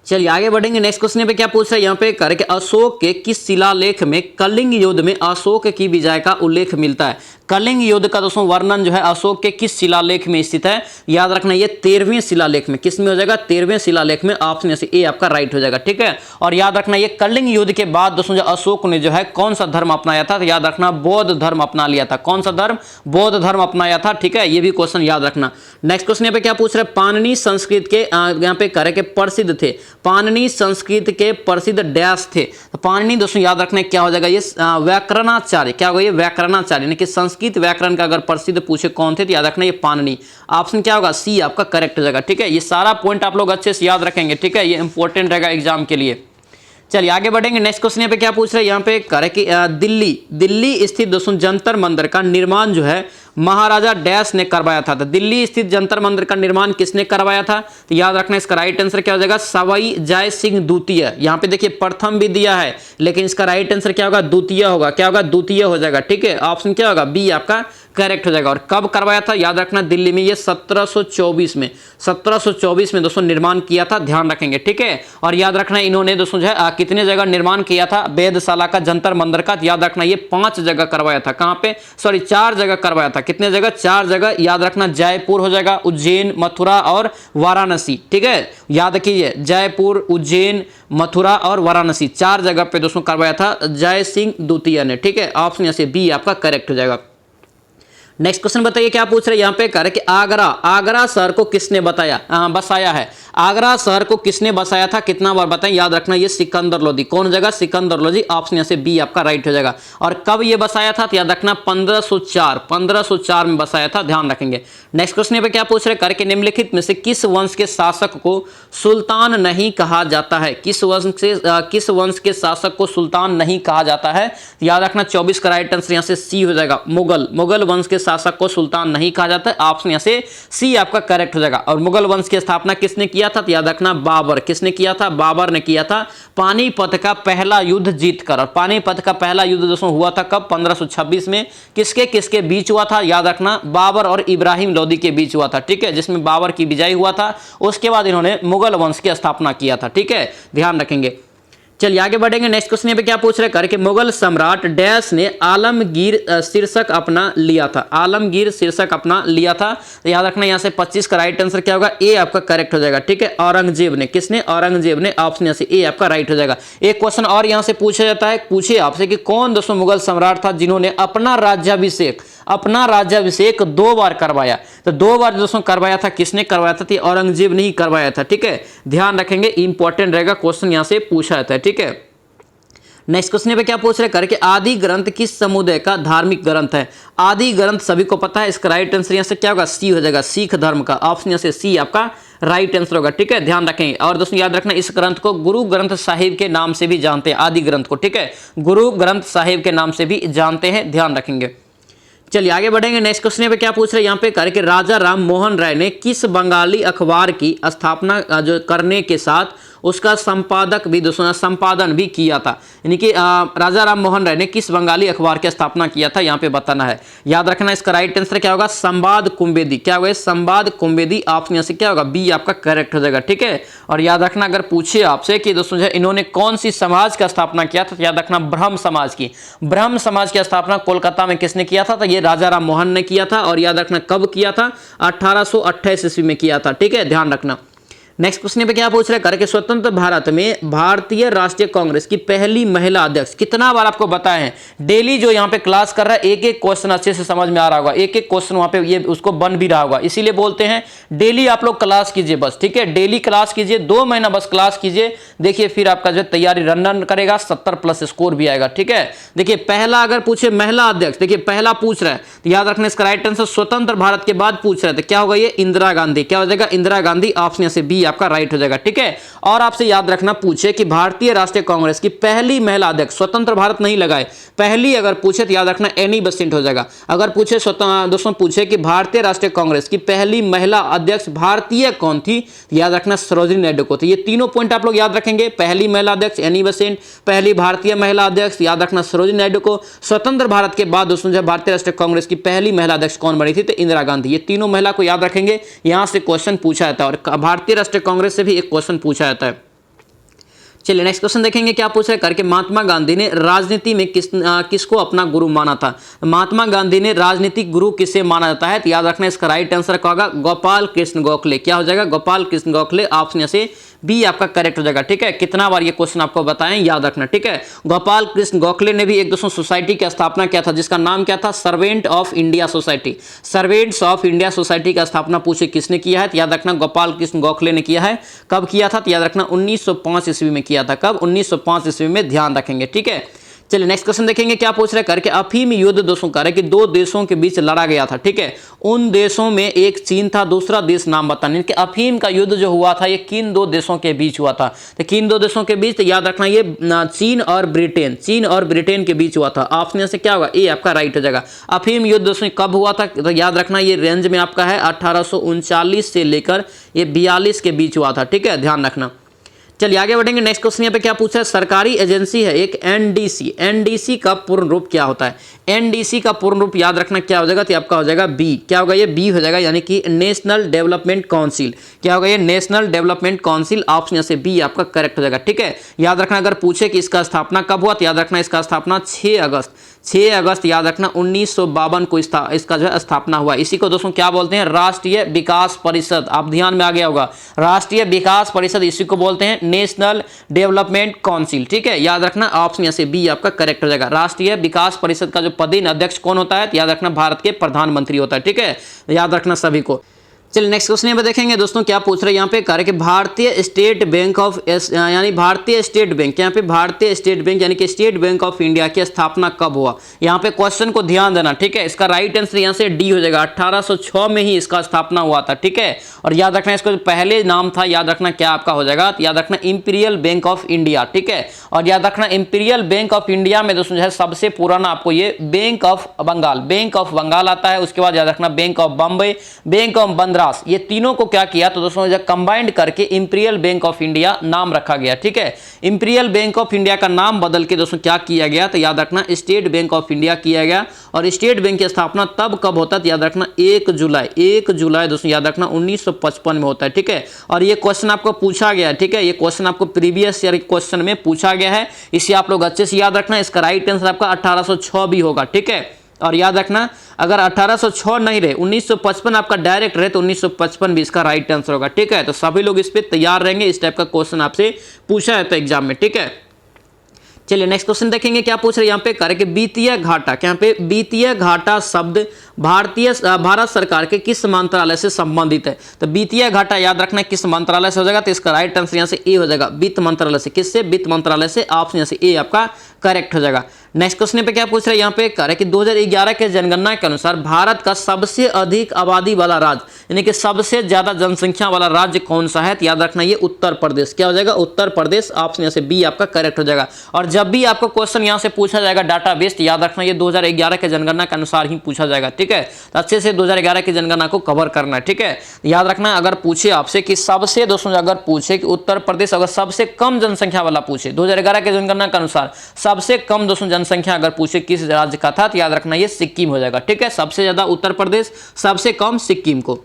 चलिए आगे बढ़ेंगे। नेक्स्ट क्वेश्चन पे क्या पूछ रहा है यहाँ पे करके अशोक के किस शिलालेख में कलिंग युद्ध में अशोक की विजय का उल्लेख मिलता है। कलिंग युद्ध का दोस्तों वर्णन जो है अशोक के किस शिलालेख में स्थित है। याद रखना ये 13वें शिलालेख में, किस में हो जाएगा 13वें शिलालेख में। ऑप्शन ए आपका राइट हो जाएगा, ठीक है। और याद रखना ये कलिंग युद्ध के बाद दोस्तों जो अशोक ने जो है कौन सा धर्म अपनाया था, तो याद रखना बौद्ध धर्म अपना लिया था। कौन सा धर्म, बौद्ध धर्म अपनाया था, ठीक है। ये भी क्वेश्चन याद रखना। नेक्स्ट क्वेश्चन पे क्या पूछ रहे हैं, पाणिनि संस्कृत के यहाँ पे करे के प्रसिद्ध थे। पाणिनि संस्कृत के प्रसिद्ध डैश थे। तो पाणिनि दोस्तों याद रखना क्या हो जाएगा, ये व्याकरणाचार्य, क्या होगा ये व्याकरणाचार्य, यानी कि संस्कृत व्याकरण का अगर प्रसिद्ध पूछे कौन थे तो याद रखना ये पाणिनि। ऑप्शन क्या होगा सी आपका करेक्ट हो जाएगा, ठीक है। ये सारा पॉइंट आप लोग अच्छे से याद रखेंगे, ठीक है। ये इंपॉर्टेंट रहेगा एग्जाम के लिए। चलिए आगे बढ़ेंगे। नेक्स्ट क्वेश्चन पे क्या पूछ रहे हैं यहाँ पे करे कि दिल्ली स्थित दोस्तों जंतर मंदिर का निर्माण जो है महाराजा डैश ने करवाया था। तो दिल्ली स्थित जंतर मंदिर का निर्माण किसने करवाया था, तो याद रखना इसका राइट आंसर क्या हो जाएगा, सवाई जय सिंह द्वितीय। यहाँ पे देखिए प्रथम भी दिया है, लेकिन इसका राइट आंसर क्या होगा, द्वितीय होगा। क्या होगा, द्वितीय हो जाएगा, ठीक है। ऑप्शन क्या होगा, बी आपका करेक्ट हो जाएगा। और कब करवाया था, याद रखना दिल्ली में ये 1724 में, 1724 में दोस्तों निर्माण किया था, ध्यान रखेंगे, ठीक है। और याद रखना इन्होंने दोस्तों जो है कितने जगह निर्माण किया था वेधशाला का, जंतर मंदिर का, याद रखना ये 5 जगह करवाया था। कहां पे, सॉरी 4 जगह करवाया था। कितने जगह, 4 जगह। याद रखना जयपुर हो जाएगा, उज्जैन, मथुरा और वाराणसी, ठीक है। याद कीजिए जयपुर, उज्जैन, मथुरा और वाराणसी 4 जगह पे दोस्तों करवाया था जय सिंह द्वितीय ने, ठीक है। ऑप्शन से बी आपका करेक्ट हो जाएगा। नेक्स्ट क्वेश्चन बताइए क्या पूछ रहे हैं यहाँ पे कर कि आगरा शहर को किसने बसाया है। आगरा शहर को किसने बसाया था, कितना बार बताएं, याद रखना ये सिकंदर लोदी। कौन हो जाएगा, सिकंदर लोदी। ऑप्शन से बी आपका राइट हो जाएगा। और कब ये बसाया था, तो याद रखना 1504 में बसाया था, ध्यान रखेंगे। नेक्स्ट क्वेश्चन पे क्या पूछ रहे करके निम्नलिखित में से किस वंश के शासक को सुल्तान नहीं कहा जाता है। किस वंश के शासक को सुल्तान नहीं कहा जाता है, याद रखना 24 का राइट आंसर यहाँ से सी हो जाएगा। मुगल वंश के शासक को सुल्तान नहीं कहा जाता है। ऑप्शन यहाँ से सी आपका करेक्ट हो जाएगा। और मुगल वंश की स्थापना किसने किया था, तो याद रखना बाबर। किसने किया था, बाबर ने किया था, पानीपत का पहला युद्ध जीतकर। और पानीपत का पहला युद्ध दोस्तों हुआ था कब, 1526 में। किसके किसके बीच हुआ था, याद रखना बाबर और इब्राहिम लोदी के बीच हुआ था, ठीक है, जिसमें बाबर की विजय हुआ था। उसके बाद इन्होंने मुगल वंश की स्थापना किया था, ठीक है, ध्यान रखेंगे। चलिए आगे बढ़ेंगे। नेक्स्ट क्वेश्चन पे क्या पूछ रहे करके मुगल सम्राट डैश ने आलमगीर शीर्षक अपना लिया था। आलमगीर शीर्षक अपना लिया था, तो याद रखना यहाँ से 25 का राइट आंसर क्या होगा, ए आपका करेक्ट हो जाएगा, ठीक है। औरंगजेब ने, किसने, औरंगजेब ने। ऑप्शन यहाँ से ए आपका राइट हो जाएगा। एक क्वेश्चन और यहाँ से पूछा जाता है, पूछे आपसे कि कौन दोस्तों मुगल सम्राट था जिन्होंने अपना राज्याभिषेक 2 बार करवाया। तो 2 बार दोस्तों करवाया था, किसने करवाया था, तो औरंगजेब ने ही करवाया था, ठीक है, ध्यान रखेंगे, इंपॉर्टेंट रहेगा, क्वेश्चन यहाँ से पूछा जाता है, ठीक है। नेक्स्ट क्वेश्चन पे क्या पूछ रहे करके आदि ग्रंथ किस समुदाय का धार्मिक ग्रंथ है। आदि ग्रंथ सभी को पता है, इसका राइट आंसर यहाँ से क्या होगा, सी हो जाएगा, सिख धर्म का। ऑप्शन यहाँ से सी आपका राइट आंसर होगा, ठीक है, ध्यान रखेंगे। और दोस्तों याद रखना इस ग्रंथ को गुरु ग्रंथ साहिब के नाम से भी जानते हैं, आदि ग्रंथ को, ठीक है, गुरु ग्रंथ साहिब के नाम से भी जानते हैं, ध्यान रखेंगे। चलिए आगे बढ़ेंगे। नेक्स्ट क्वेश्चन पे क्या पूछ रहे हैं यहाँ पे करके राजा राम मोहन राय ने किस बंगाली अखबार की स्थापना जो करने के साथ उसका संपादन भी किया था। यानी कि राजा राम मोहन राय ने किस बंगाली अखबार की स्थापना किया था, यहाँ पे बताना है। याद रखना इसका राइट आंसर क्या होगा, संवाद कुंबेदी। क्या होगा, संवाद कुंबेदी। ऑप्शन यहाँ से क्या होगा, बी आपका करेक्ट हो जाएगा, ठीक है। और याद रखना अगर पूछे आपसे कि दोस्तों इन्होंने कौन सी समाज का स्थापना किया था, तो याद रखना ब्रह्म समाज की। ब्रह्म समाज की स्थापना कोलकाता में किसने किया था, तो ये राजा राम मोहन ने किया था। और याद रखना कब किया था, 1828 ईस्वी में किया था, ठीक है, ध्यान रखना। नेक्स्ट क्वेश्चन पे क्या पूछ रहे करके स्वतंत्र भारत में भारतीय राष्ट्रीय कांग्रेस की पहली महिला अध्यक्ष। कितना बार आपको बताए हैं, डेली जो यहाँ पे क्लास कर रहा है एक एक क्वेश्चन अच्छे से समझ में आ रहा होगा, एक एक क्वेश्चन वहाँ पे ये उसको बन भी रहा होगा, इसीलिए बोलते हैं डेली आप लोग क्लास कीजिए बस, ठीक है, डेली क्लास कीजिए, 2 महीना बस क्लास कीजिए, देखिए फिर आपका जो तैयारी रन करेगा, 70+ स्कोर भी आएगा, ठीक है। देखिए पहला अगर पूछे महिला अध्यक्ष, देखिए पहला पूछ रहा है तो याद रखना इसका राइट आंसर स्वतंत्र भारत के बाद पूछ रहे थे, क्या होगा ये, इंदिरा गांधी। क्या हो जाएगा, इंदिरा गांधी। ऑप्शन से बी आपका राइट हो जाएगा, ठीक है। और आपसे याद रखना पूछे कि भारतीय राष्ट्रीय कांग्रेस की पहली महिला अध्यक्ष, स्वतंत्र भारत नहीं लगाए, पहली अगर पूछे तो याद रखना एनी बेसेंट हो जाएगा। अगर पूछे दोस्तों पूछे कि भारतीय राष्ट्रीय कांग्रेस की पहली महिला अध्यक्ष भारतीय कौन थी, याद रखना सरोजिनी नायडू को। तो ये तीनों पॉइंट आप लोग याद रखेंगे, पहली महिला अध्यक्ष एनी बेसेंट, पहली भारतीय महिला अध्यक्ष याद रखना सरोजिनी नायडू को, स्वतंत्र भारत के बाद दोस्तों जब भारतीय राष्ट्रीय कांग्रेस की पहली महिला अध्यक्ष कौन बनी थी, तो इंदिरा गांधी। ये तीनों महिला को याद रखेंगे, यहां से क्वेश्चन पूछा जाता है। और भारतीय राष्ट्रीय कांग्रेस से भी एक क्वेश्चन पूछा जाता है। चलिए नेक्स्ट क्वेश्चन देखेंगे क्या पूछ रहे करके महात्मा गांधी ने राजनीति में किसको अपना गुरु माना था। महात्मा गांधी ने राजनीतिक गुरु किसे माना जाता है, तो याद रखना इसका राइट आंसर क्या होगा, गोपाल कृष्ण गोखले। क्या हो जाएगा, गोपाल कृष्ण गोखले। ऑप्शन यहाँ से बी आपका करेक्ट हो जाएगा। ठीक है, कितना बार ये क्वेश्चन आपको बताएं, याद रखना। ठीक है, गोपाल कृष्ण गोखले ने भी एक दोस्तों सोसाइटी की स्थापना किया था जिसका नाम क्या था, servant of India society. Servants of India society का स्थापना पूछे किसने किया है, तो याद रखना गोपाल कृष्ण गोखले ने किया है। कब किया था, तो याद रखना 1905 ईस्वी में किया था। कब, 1905 ईस्वी में, ध्यान रखेंगे। ठीक है, चलिए नेक्स्ट क्वेश्चन देखेंगे क्या पूछ रहे करके अफीम युद्ध दोस्तों कह रहे कि दो देशों के बीच लड़ा गया था। ठीक है, उन देशों में एक चीन था, दूसरा देश नाम बताने कि अफीम का युद्ध जो हुआ था ये किन दो देशों के बीच हुआ था, तो किन दो देशों के बीच, तो याद रखना ये चीन और ब्रिटेन, चीन और ब्रिटेन के बीच हुआ था। ऑप्शन से क्या होगा, ए आपका राइट हो जाएगा। अफीम युद्ध दोस्तों कब हुआ था, तो याद रखना ये रेंज में आपका है 1839 से लेकर ये 42 के बीच हुआ था। ठीक है, ध्यान रखना। चलिए आगे बढ़ेंगे। नेक्स्ट क्वेश्चन यहाँ पे क्या पूछा है, सरकारी एजेंसी है एक एनडीसी, एनडीसी का पूर्ण रूप क्या होता है। एनडीसी का पूर्ण रूप याद रखना क्या हो जाएगा, तो आपका हो जाएगा बी। क्या होगा, ये बी हो जाएगा, यानी कि नेशनल डेवलपमेंट काउंसिल। क्या होगा, ये नेशनल डेवलपमेंट काउंसिल। ऑप्शन यहाँ से बी आपका करेक्ट हो जाएगा। ठीक है, याद रखना अगर पूछे कि इसका स्थापना कब हुआ, तो याद रखना इसका स्थापना 6 अगस्त याद रखना 1952 को इसका जो है स्थापना हुआ। इसी को दोस्तों क्या बोलते हैं, राष्ट्रीय विकास परिषद। आप ध्यान में आ गया होगा, राष्ट्रीय विकास परिषद इसी को बोलते हैं, नेशनल डेवलपमेंट काउंसिल। ठीक है, याद रखना ऑप्शन यहाँ से बी आपका करेक्ट हो जाएगा। राष्ट्रीय विकास परिषद का जो पदेन अध्यक्ष कौन होता है, याद रखना भारत के प्रधानमंत्री होता है। ठीक है, याद रखना सभी को। चलिए नेक्स्ट क्वेश्चन में देखेंगे दोस्तों क्या पूछ रहे हैं यहाँ पे कार्य कि भारतीय स्टेट बैंक ऑफ यानी भारतीय स्टेट बैंक, यहाँ पे भारतीय स्टेट बैंक यानी कि स्टेट बैंक ऑफ इंडिया की स्थापना कब हुआ। यहाँ पे क्वेश्चन को ध्यान देना। ठीक है, इसका राइट आंसर यहाँ से डी हो जाएगा। 1806 में ही इसका स्थापना हुआ था। ठीक है, और याद रखना इसका जो पहले नाम था याद रखना क्या आपका हो जाएगा, तो याद रखना इंपीरियल बैंक ऑफ इंडिया। ठीक है, और याद रखना इंपीरियल बैंक ऑफ इंडिया में दोस्तों जो है सबसे पुराना आपको ये बैंक ऑफ बंगाल आता है। उसके बाद याद रखना bank of Bombay, bank of Bandra, ये तीनों को क्या किया तो दोस्तों जब कंबाइंड करके इंपीरियल बैंक ऑफ इंडिया नाम रखा गया। ठीक है, इंपीरियल बैंक ऑफ इंडिया का नाम बदल के दोस्तों क्या किया गया, तो याद रखना स्टेट बैंक ऑफ इंडिया किया गया। और स्टेट बैंक की स्थापना तब कब होता है, तो याद रखना 1 जुलाई दोस्तों याद रखना 1955 में होता है। ठीक है, और ये क्वेश्चन आपको पूछा गया है। ठीक है, ये क्वेश्चन आपको प्रीवियस ईयर क्वेश्चन में पूछा गया है, इसे आप लोग अच्छे से याद रखना। इसका राइट आंसर आपका 1806 भी होगा। ठीक है, और याद रखना अगर 1806 नहीं रहे 1955 आपका डायरेक्ट रहे तो 1955 भी इसका राइट आंसर होगा। ठीक है, तो सभी लोग इस पे तैयार रहेंगे, इस टाइप का क्वेश्चन आपसे पूछा है तो एग्जाम में। ठीक है, चलिए नेक्स्ट क्वेश्चन देखेंगे क्या पूछ रहे हैं यहाँ पे कार्य कि वित्तीय घाटा, यहाँ पे वित्तीय घाटा शब्द भारत सरकार के किस मंत्रालय से संबंधित है। तो वित्तीय घाटा याद रखना किस मंत्रालय से हो जाएगा, तो इसका राइट आंसर यहाँ से ए हो जाएगा, वित्त मंत्रालय से। किससे, वित्त मंत्रालय से। ऑप्शन यहाँ से ए आपका करेक्ट हो जाएगा। नेक्स्ट क्वेश्चन पे क्या पूछ रहे हैं यहाँ पे कार्य कि 2011 के जनगणना के अनुसार भारत का सबसे अधिक आबादी वाला राज्य यानी कि सबसे ज्यादा जनसंख्या वाला राज्य कौन सा है, तो याद रखना ये उत्तर प्रदेश। क्या हो जाएगा, उत्तर प्रदेश। ऑप्शन यहाँ से बी आपका करेक्ट हो जाएगा। और जब भी आपको क्वेश्चन यहाँ से पूछा जाएगा डाटाबेस, याद रखना ये 2011 के जनगणना के अनुसार ही पूछा जाएगा। ठीक है, तो अच्छे से 2011 की जनगणना को कवर करना है। ठीक है, याद रखना अगर पूछे आपसे कि सबसे दोस्तों अगर पूछे कि उत्तर प्रदेश अगर सबसे कम जनसंख्या वाला पूछे 2011 के जनगणना के अनुसार सबसे कम दोस्तों जनसंख्या अगर पूछे किस राज्य का था, तो याद रखना ये सिक्किम हो जाएगा। ठीक है, सबसे ज्यादा उत्तर प्रदेश, सबसे कम सिक्किम को।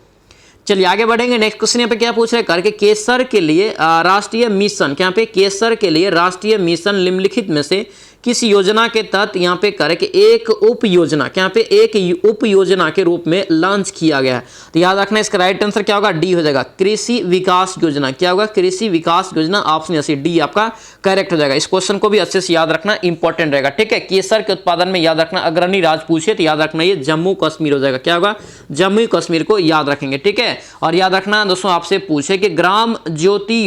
चलिए आगे बढ़ेंगे। नेक्स्ट क्वेश्चन यहाँ पे क्या पूछ रहे हैं करके केसर के लिए राष्ट्रीय मिशन, यहाँ पे केसर के लिए राष्ट्रीय मिशन निम्नलिखित में से किस योजना के तहत यहाँ पे करे कि एक उप योजना, यहाँ पे एक उप योजना के रूप में लॉन्च किया गया है। तो याद रखना इसका राइट आंसर क्या होगा, डी हो जाएगा, कृषि विकास योजना। क्या होगा, कृषि विकास योजना। ऑप्शन से डी आपका करेक्ट हो जाएगा। इस क्वेश्चन को भी अच्छे से याद रखना, इंपॉर्टेंट रहेगा। ठीक है, केसर के उत्पादन में याद रखना अग्रणी राज्य पूछे तो याद रखना ये जम्मू कश्मीर हो जाएगा। क्या होगा, जम्मू कश्मीर को याद रखेंगे। ठीक है, और याद रखना दोस्तों आपसे पूछे कि ग्राम ज्योति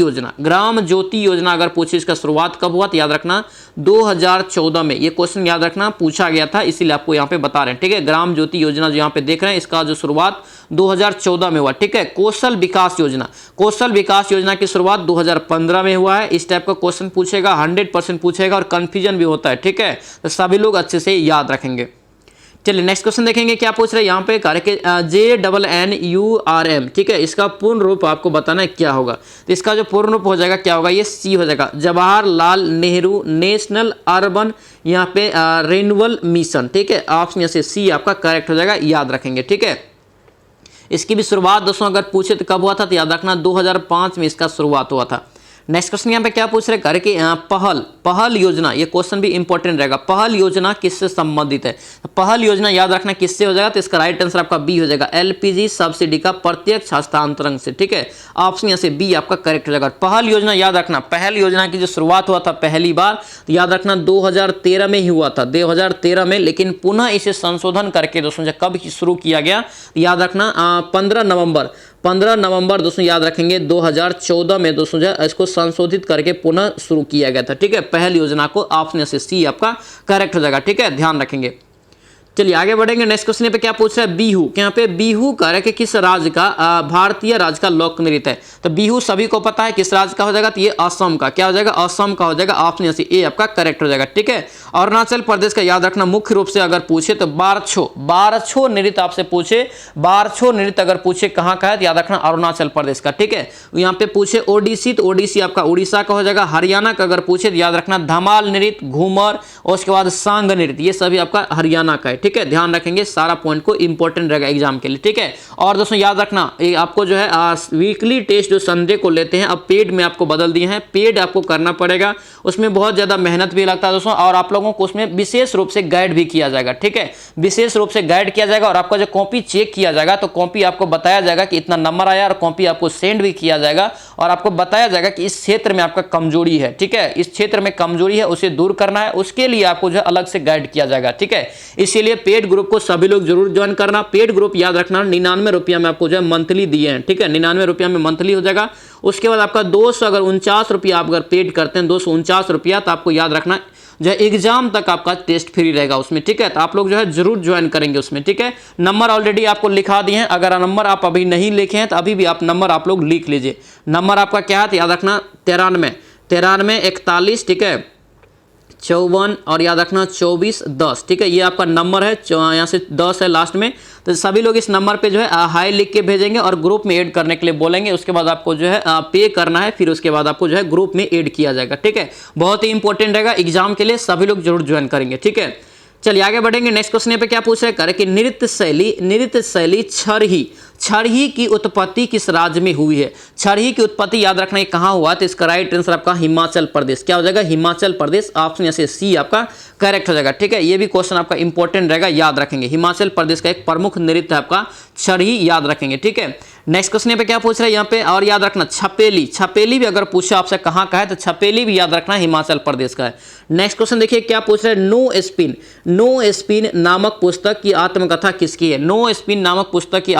योजना अगर पूछे इसका शुरुआत कब हुआ, तो याद रखना 2014 में। ये क्वेश्चन याद रखना पूछा गया था, इसीलिए आपको यहाँ पे बता रहे हैं। ठीक है, ग्राम ज्योति योजना जो यहाँ पे देख रहे हैं इसका जो शुरुआत 2014 में हुआ। ठीक है, कौशल विकास योजना की शुरुआत 2015 में हुआ है। इस टाइप का क्वेश्चन पूछेगा, 100% पूछेगा और कंफ्यूजन भी होता है। ठीक है, तो सभी लोग अच्छे से याद रखेंगे। चलिए नेक्स्ट क्वेश्चन देखेंगे क्या पूछ रहे हैं यहाँ पे कार्य के JNNURM। ठीक है, इसका पूर्ण रूप आपको बताना है क्या होगा, तो इसका जो पूर्ण रूप हो जाएगा क्या होगा, ये सी हो जाएगा, जवाहरलाल नेहरू नेशनल अर्बन यहाँ पे रिन्यूअल मिशन। ठीक है, ऑप्शन यहाँ से सी आपका करेक्ट हो जाएगा, याद रखेंगे। ठीक है, इसकी भी शुरुआत दोस्तों अगर पूछे तो कब हुआ था, तो याद रखना 2005 में इसका शुरुआत हुआ था। नेक्स्ट क्वेश्चन यहाँ पे क्या पूछ रहे हैं कि पहल योजना, ये क्वेश्चन भी इंपॉर्टेंट रहेगा। पहल योजना किससे संबंधित है? तो पहल योजना याद रखना किससे हो जाएगा, तो इसका राइट आंसर आपका बी हो जाएगा, एलपीजी सब्सिडी का प्रत्यक्ष हस्तांतरण से। ठीक है, ऑप्शन यहाँ से बी आपका करेक्ट हो जाएगा। पहल योजना याद रखना, पहल योजना की जो शुरुआत हुआ था पहली बार, तो याद रखना 2013 में ही हुआ था, 2013 में, लेकिन पुनः इसे संशोधन करके दोस्तों कब शुरू किया गया, याद रखना 15 नवंबर दोस्तों याद रखेंगे 2014 में दोस्तों जो है इसको संशोधित करके पुनः शुरू किया गया था। ठीक है, पहल योजना को ऑप्शन से सी आपका करेक्ट हो जाएगा। ठीक है, ध्यान रखेंगे। चलिए आगे बढ़ेंगे। नेक्स्ट क्वेश्चन पे क्या पूछ रहा है, बिहू, यहाँ पे बिहू कह रहा है कि किस राज्य का भारतीय राज्य का लोक नृत्य है? तो बिहू सभी को पता है किस राज्य का हो जाएगा, तो ये असम का क्या हो जाएगा, असम का हो जाएगा, ऑप्शन से ए आपका करेक्ट हो जाएगा। ठीक है, अरुणाचल प्रदेश का याद रखना मुख्य रूप से अगर पूछे तो बारछो नृत्य आपसे पूछे, बारछो नृत्य अगर पूछे कहाँ का है तो याद रखना अरुणाचल प्रदेश का। ठीक है, यहाँ पे पूछे ओडिसी तो ओडिसी आपका उड़ीसा का हो जाएगा। हरियाणा का अगर पूछे तो याद रखना धमाल नृत्य, घूमर और उसके बाद सांग नृत्य, ये सभी आपका हरियाणा का है। ठीक है, ध्यान रखेंगे, सारा पॉइंट को इंपॉर्टेंट रहेगा एग्जाम के लिए। ठीक है, और दोस्तों याद रखना आपको जो है वीकली टेस्ट जो संडे को लेते हैं अब पेड में आपको बदल दिए हैं, पेड आपको करना पड़ेगा, उसमें बहुत ज्यादा मेहनत भी लगता है दोस्तों, और आप लोगों को उसमें विशेष रूप से गाइड भी किया जाएगा। ठीक है, विशेष रूप से गाइड किया जाएगा और आपका जो कॉपी चेक किया जाएगा तो कॉपी आपको बताया जाएगा कि इतना नंबर आया, और कॉपी आपको सेंड भी किया जाएगा और आपको बताया जाएगा कि इस क्षेत्र में आपका कमजोरी है। ठीक है, इस क्षेत्र में कमजोरी है, उसे दूर करना है, उसके लिए आपको जो है अलग से गाइड किया जाएगा। ठीक है, इसीलिए पेड ग्रुप को सभी लोग जरूर ज्वाइन करना। पेड ग्रुप याद रखना 99 रुपया में आपको जो है मंथली दिए हैं। ठीक है, 99 रुपया में मंथली हो जाएगा। उसके बाद आपका 249 रुपया आप अगर पेड करते हैं, 249 रुपया, तो आपको याद रखना जो है एग्जाम तक आपका टेस्ट फ्री रहेगा उसमें। ठीक है, तो आप लोग जो है जरूर ज्वाइन करेंगे उसमें। ठीक है, नंबर ऑलरेडी आपको लिखा दिए हैं, अगर नंबर आप अभी नहीं लिखे हैं तो अभी भी आप नंबर आप लोग लिख लीजिए। नंबर आपका क्या है तो याद रखना 93 41, ठीक है 54 और याद रखना 24 10। ठीक है, ये आपका नंबर है, यहाँ से 10 है लास्ट में, तो सभी लोग इस नंबर पे जो है हाई लिख के भेजेंगे और ग्रुप में ऐड करने के लिए बोलेंगे। उसके बाद आपको जो है पे करना है, फिर उसके बाद आपको जो है ग्रुप में ऐड किया जाएगा। ठीक है, बहुत ही इंपॉर्टेंट रहेगा एग्जाम के लिए, सभी लोग जरूर ज्वाइन करेंगे। ठीक है, चलिए आगे बढ़ेंगे। नेक्स्ट क्वेश्चन पे क्या पूछ रहे हैं कि नृत्य शैली छरही की उत्पत्ति किस राज्य में हुई है? छरही की उत्पत्ति याद रखना ये कहाँ हुआ, तो इसका राइट आंसर आपका हिमाचल प्रदेश, क्या हो जाएगा, हिमाचल प्रदेश, ऑप्शन से सी आपका करेक्ट हो जाएगा। ठीक है, ये भी क्वेश्चन आपका इंपॉर्टेंट रहेगा, याद रखेंगे। हिमाचल प्रदेश का एक प्रमुख नृत्य है आपका छरही, याद रखेंगे। ठीक है, नेक्स्ट क्वेश्चन पे क्या पूछ रहे हैं यहाँ पे, और याद रखना छपेली भी अगर पूछा आपसे कहाँ का है तो छपेली भी याद रखना हिमाचल प्रदेश का है। नेक्स्ट क्वेश्चन देखिए क्या पूछ रहे हैं, नो स्पिन नामक पुस्तक की आत्मकथा किसकी है? नो स्पिन नामक पुस्तक की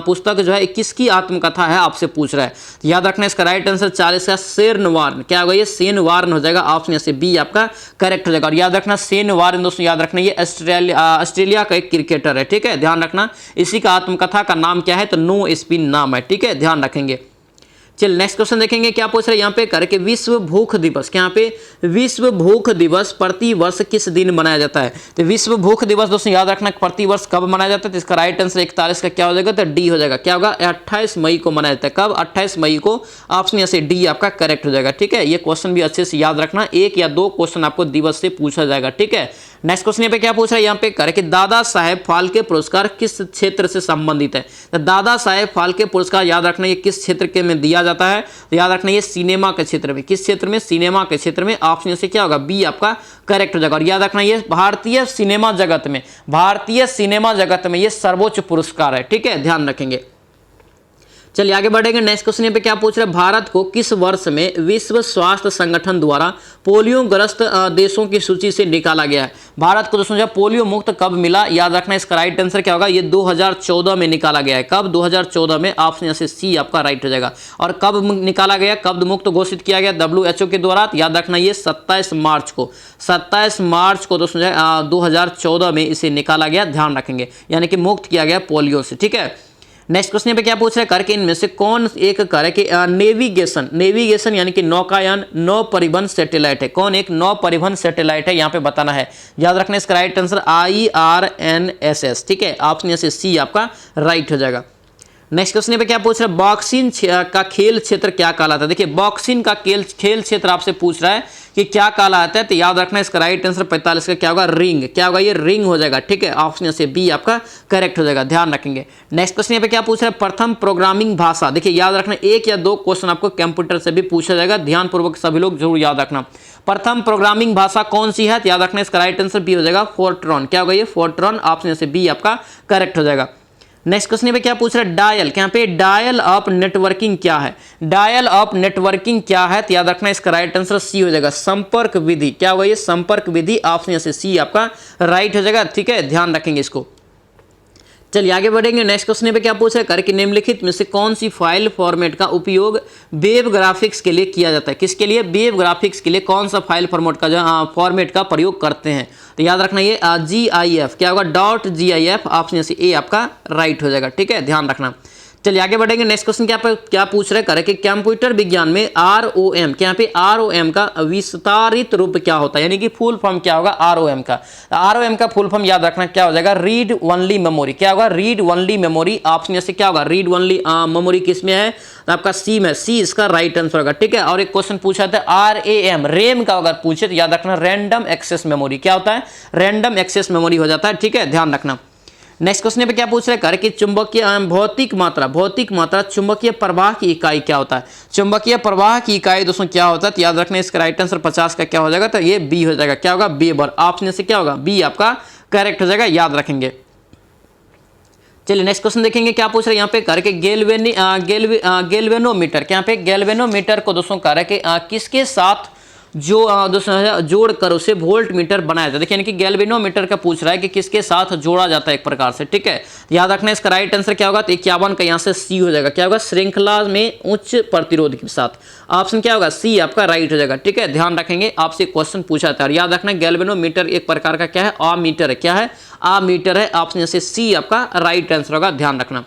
पुस्तक जो है किसकी आत्मकथा है आपसे पूछ रहा है। तो याद रखना इसका राइट आंसर 40 का सेन वार्न, क्या होगा, ये सेन वार्न हो जाएगा, ऑप्शन से बी आपका करेक्ट हो जाएगा। और याद रखना सेन वार्न दोस्तों याद रखना ये ऑस्ट्रेलिया का एक क्रिकेटर है। ठीक है, ध्यान रखना इसी का आत्मकथा का नाम क्या है, तो नो स्पिन नाम है। ठीक है, ध्यान रखेंगे। चल नेक्स्ट क्वेश्चन देखेंगे क्या पूछ रहे हैं यहाँ पे करके विश्व भूख दिवस, क्या यहाँ पे विश्व भूख दिवस प्रति वर्ष किस दिन मनाया जाता है? तो विश्व भूख दिवस दोस्तों याद रखना प्रति वर्ष कब मनाया जाता है, तो इसका राइट आंसर 41 का क्या हो जाएगा, तो डी हो जाएगा, क्या होगा, 28 मई को मनाया जाता है। कब, 28 मई को, ऑप्शन यहाँ से डी आपका करेक्ट हो जाएगा। ठीक है, ये क्वेश्चन भी अच्छे से याद रखना, 1 या 2 क्वेश्चन आपको दिवस से पूछा जाएगा। ठीक है, नेक्स्ट क्वेश्चन यहाँ पे क्या पूछ रहा है यहाँ पे करके दादा साहेब फाल्के पुरस्कार किस क्षेत्र से संबंधित है? तो दादा साहेब फाल्के पुरस्कार याद रखना ये किस क्षेत्र के में दिया जाता है, तो याद रखना ये सिनेमा के क्षेत्र में, किस क्षेत्र में, सिनेमा के क्षेत्र में, ऑप्शन से क्या होगा, बी आपका करेक्ट हो जाएगा। और याद रखना ये भारतीय सिनेमा जगत में ये सर्वोच्च पुरस्कार है। ठीक है, ध्यान रखेंगे। चलिए आगे बढ़ेंगे। नेक्स्ट क्वेश्चन पे क्या पूछ रहे हैं, भारत को किस वर्ष में विश्व स्वास्थ्य संगठन द्वारा पोलियोग्रस्त देशों की सूची से निकाला गया है? भारत को दोस्तों जब पोलियो मुक्त कब मिला, याद रखना इसका राइट आंसर क्या होगा, ये 2014 में निकाला गया है। कब, 2014 में, ऑप्शन से सी आपका राइट हो जाएगा। और कब निकाला गया, कब मुक्त घोषित किया गया WHO के द्वारा, याद रखना ये 27 मार्च को दोस्तों 2014 में इसे निकाला गया, ध्यान रखेंगे, यानी कि मुक्त किया गया पोलियो से। ठीक है, नेक्स्ट क्वेश्चन पे क्या पूछ रहे हैं करके इनमें से कौन एक करके नेविगेशन यानी कि नौकायान नौ परिवहन सैटेलाइट है? कौन एक नौ परिवहन सैटेलाइट है यहाँ पे बताना है। याद रखना इसका राइट आंसर IRNSS। ठीक है, ऑप्शन से सी आपका राइट हो जाएगा। नेक्स्ट क्वेश्चन पे क्या पूछ रहा है, बॉक्सिंग का खेल क्षेत्र क्या कहलाता है। देखिए बॉक्सिंग का खेल क्षेत्र आपसे पूछ रहा है कि क्या कहलाता है, तो याद रखना इसका राइट आंसर 45 का क्या होगा, रिंग। क्या होगा, ये रिंग हो जाएगा। ठीक है, ऑप्शन से बी आपका करेक्ट हो जाएगा, ध्यान रखेंगे। नेक्स्ट क्वेश्चन पे क्या पूछ रहा है, प्रथम प्रोग्रामिंग भाषा। देखिए याद रखना एक या दो क्वेश्चन आपको कंप्यूटर से भी पूछा जाएगा, ध्यानपूर्वक सभी लोग जरूर याद रखना। प्रथम प्रोग्रामिंग भाषा कौन सी है, तो याद रखना इसका राइट आंसर बी हो जाएगा, फोर्ट्रॉन। क्या होगा, ये फोर्ट्रॉन। ऑप्शन से बी आपका करेक्ट हो जाएगा। नेक्स्ट क्वेश्चन पे क्या पूछ रहा है, डायल। यहाँ पे डायल अप नेटवर्किंग क्या है, डायल अप नेटवर्किंग क्या है, तो याद रखना इसका राइट आंसर सी हो जाएगा, संपर्क विधि। क्या होगा, ये संपर्क विधि। ऑप्शन से सी आपका राइट हो जाएगा। ठीक है, ध्यान रखेंगे इसको। चलिए आगे बढ़ेंगे। नेक्स्ट क्वेश्चन पे क्या पूछ रहा है, करके निम्नलिखित में से कौन सी फाइल फॉर्मेट का उपयोग वेब ग्राफिक्स के लिए किया जाता है। किसके लिए, वेब ग्राफिक्स के लिए कौन सा फाइल फॉर्मेट का जो फॉर्मेट का प्रयोग करते हैं, तो याद रखना ये GIF। क्या होगा, .gif। ऑप्शन से ए आपका राइट हो जाएगा। ठीक है, ध्यान रखना। चलिए आगे बढ़ेंगे। नेक्स्ट क्वेश्चन क्या पूछ रहे हैं, कि कंप्यूटर विज्ञान में ROM, क्या पे ROM का विस्तारित रूप क्या होता है, यानी कि फुल फॉर्म क्या होगा ROM का। ROM का फुल फॉर्म याद रखना क्या हो जाएगा, रीड ओनली मेमोरी। क्या होगा, रीड ओनली मेमोरी। ऑप्शन से क्या होगा, रीड ओनली मेमोरी किस में है, तो आपका सी में, सी इसका राइट आंसर होगा। ठीक है, और एक क्वेश्चन पूछा था RAM, रेम का अगर पूछे तो याद रखना रैंडम एक्सेस मेमोरी। क्या होता है, रैंडम एक्सेस मेमोरी हो जाता है। ठीक है, ध्यान रखना। नेक्स्ट क्वेश्चन पे क्या पूछ रहे हैं, कि चुंबकीय भौतिक मात्रा चुंबकीय प्रवाह की इकाई क्या होता है। चुंबकीय प्रवाह की इकाई दोस्तों क्या होता है, तो याद रखना इसका राइट आंसर 50 का क्या हो जाएगा, तो ये बी हो जाएगा। क्या होगा, वेबर। ऑप्शन से क्या होगा, बी आपका करेक्ट हो जाएगा, याद रखेंगे। चलिए नेक्स्ट क्वेश्चन देखेंगे क्या पूछ रहे हैं यहाँ पे, करके गैल्वेनोमीटर। क्या पे गैल्वेनोमीटर को दोस्तों करके किसके साथ जो दोस्तों जोड़कर उसे वोल्ट मीटर बनाया जाता है। देखिए यानी कि गैल्वेनोमीटर का पूछ रहा है कि किसके साथ जोड़ा जाता है एक प्रकार से। ठीक है, याद रखना इसका राइट आंसर क्या होगा, तो 51 का यहाँ से सी हो जाएगा। क्या होगा, श्रृंखला में उच्च प्रतिरोध के साथ। ऑप्शन क्या होगा, सी आपका राइट हो जाएगा। ठीक है, ध्यान रखेंगे, आपसे क्वेश्चन पूछा था। और याद रखना गैल्वेनोमीटर एक प्रकार का क्या है, आमीटर है। क्या है, आमीटर है। ऑप्शन से सी आपका राइट आंसर होगा, ध्यान रखना।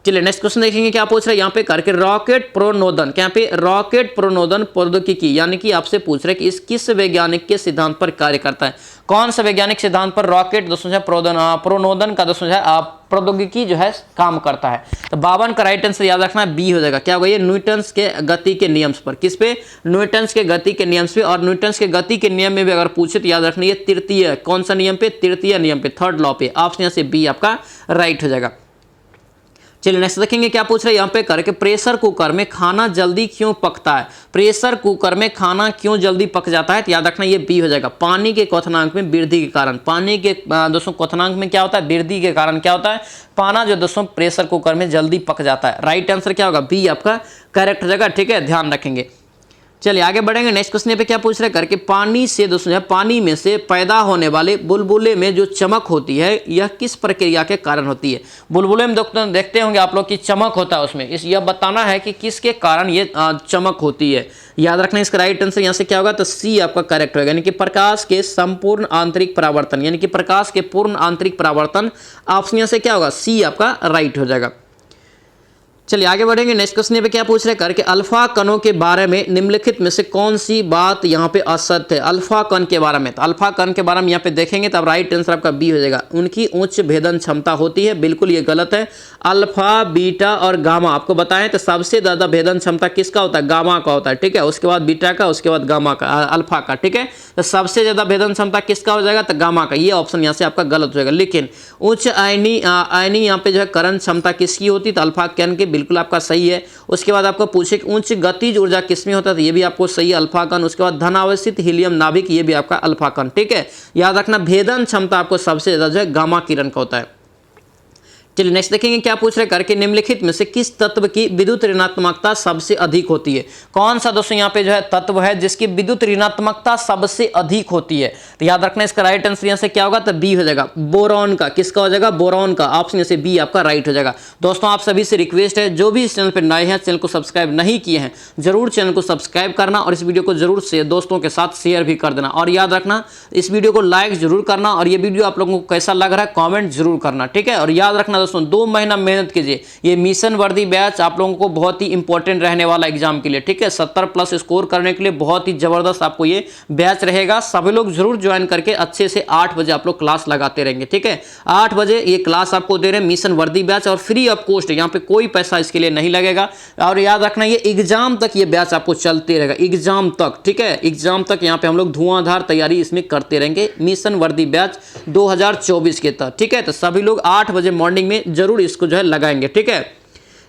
चलिए नेक्स्ट क्वेश्चन देखेंगे क्या पूछ रहे हैं यहाँ पे, करके रॉकेट प्रोनोदन। क्या पे रॉकेट प्रोनोदन प्रौद्योगिकी, यानी कि आपसे पूछ रहे हैं कि इस किस वैज्ञानिक के सिद्धांत पर कार्य करता है। कौन सा वैज्ञानिक सिद्धांत पर रॉकेट दोस्तों प्रोनोदन का दोस्तों प्रौद्योगिकी जो है काम करता है। तो 52 का राइट आंसर याद रखना बी हो जाएगा। क्या होगा, ये न्यूटन्स के गति के नियम पर। किस पे, न्यूटन्स के गति के नियम पे। और न्यूटन्स के गति के नियम में भी अगर पूछे तो याद रखना ये तृतीय, कौन सा नियम पे, तृतीय नियम पे, थर्ड लॉ पे। ऑप्शन से बी आपका राइट हो जाएगा। चलिए नेक्स्ट देखेंगे क्या पूछ रहे हैं यहाँ पे, करके प्रेशर कुकर में खाना जल्दी क्यों पकता है। प्रेशर कुकर में खाना क्यों जल्दी पक जाता है, तो याद रखना ये बी हो जाएगा, पानी के क्वथनांक में वृद्धि के कारण। पानी के दोस्तों क्वथनांक में क्या होता है, वृद्धि के कारण क्या होता है, पाना जो दोस्तों प्रेशर कुकर में जल्दी पक जाता है। राइट आंसर क्या होगा, बी आपका करेक्ट हो जाएगा। ठीक है, ध्यान रखेंगे। चलिए आगे बढ़ेंगे। नेक्स्ट क्वेश्चन पे क्या पूछ रहे हैं, करके पानी से दोस्तों पानी में से पैदा होने वाले बुलबुले में जो चमक होती है यह किस प्रक्रिया के कारण होती है। बुलबुले में दोस्तों देखते होंगे आप लोग की चमक होता है उसमें, इस यह बताना है कि किसके कारण ये चमक होती है। याद रखना इसका राइट आंसर यहाँ से क्या होगा, तो सी आपका करेक्ट होगा, यानी कि प्रकाश के संपूर्ण आंतरिक परावर्तन, यानी कि प्रकाश के पूर्ण आंतरिक परावर्तन। ऑप्शन यहाँ से क्या होगा, सी आपका राइट हो जाएगा। चलिए आगे बढ़ेंगे। नेक्स्ट क्वेश्चन पे क्या पूछ रहे हैं, करके अल्फा कणों के बारे में निम्नलिखित में से कौन सी बात यहाँ पे असत्य है। अल्फा कण के बारे में, तो अल्फा कण के बारे में यहाँ पे देखेंगे तब राइट आंसर आपका बी हो जाएगा, उनकी उच्च भेदन क्षमता होती है। बिल्कुल ये गलत है। अल्फा, बीटा और गामा आपको बताएं तो सबसे ज्यादा भेदन क्षमता किसका होता है, गामा का होता है। ठीक है, उसके बाद बीटा का, उसके बाद गामा का, अल्फा का। ठीक है, तो सबसे ज्यादा भेदन क्षमता किसका हो जाएगा, तो गामा का। ये ऑप्शन यहाँ से आपका गलत हो जाएगा। लेकिन उच्च आयनी यहाँ पे जो है करण क्षमता किसकी होती, तो अल्फा कण की, बिल्कुल आपका सही है। उसके बाद आपको पूछे कि उच्च गतिज ऊर्जा किसमें होता है, तो ये भी आपको सही है, अल्फा कण। उसके बाद धनावेशित हीलियम नाभिक, ये भी आपका अल्फा कण। ठीक है, याद रखना भेदन क्षमता आपको सबसे ज्यादा जो है गामा किरण का होता है। चलिए नेक्स्ट देखेंगे क्या पूछ रहे, करके निम्नलिखित में से किस तत्व की विद्युत ऋणात्मकता सबसे अधिक होती है। कौन सा दोस्तों यहाँ पे जो है तत्व है जिसकी विद्युत ऋणात्मकता सबसे अधिक होती है, तो याद रखना इसका राइट आंसर यहाँ से क्या होगा, तो बी हो जाएगा, बोरॉन का। किसका हो जाएगा, बोरॉन का। ऑप्शन से बी आपका राइट हो जाएगा। दोस्तों आप सभी से रिक्वेस्ट है, जो भी इस चैनल पर नए हैं, चैनल को सब्सक्राइब नहीं किए हैं, जरूर चैनल को सब्सक्राइब करना और इस वीडियो को जरूर से दोस्तों के साथ शेयर भी कर देना। और याद रखना इस वीडियो को लाइक जरूर करना और ये वीडियो आप लोगों को कैसा लग रहा है कॉमेंट जरूर करना। ठीक है, और याद रखना दोस्तों 2 महीना मेहनत कीजिए। ये मिशन वर्दी बैच आप लोगों को बहुत ही इंपॉर्टेंट रहने वाला एग्जाम के लिए, ठीक है। 70+ स्कोर करने के लिए बहुत ही जबरदस्त आपको ये बैच रहेगा। सभी लोग जरूर ज्वाइन करके अच्छे से 8 बजे आप लोग क्लास लगाते रहेंगे, ठीक है। 8 बजे ये क्लास आपको दे रहे हैं मिशन वर्दी बैच, और फ्री ऑफ कॉस्ट, यहाँ पे कोई पैसा इसके लिए नहीं लगेगा। और याद रखना ये एग्जाम तक ये बैच आपको चलते रहेगा, एग्जाम तक, ठीक है। एग्जाम तक यहाँ पे हम लोग धुआंधार तैयारी इसमें करते रहेंगे मिशन वर्दी बैच 2024 के तहत, ठीक है। तो सभी लोग 8 बजे मॉर्निंग में जरूर इसको जो है लगाएंगे, ठीक है।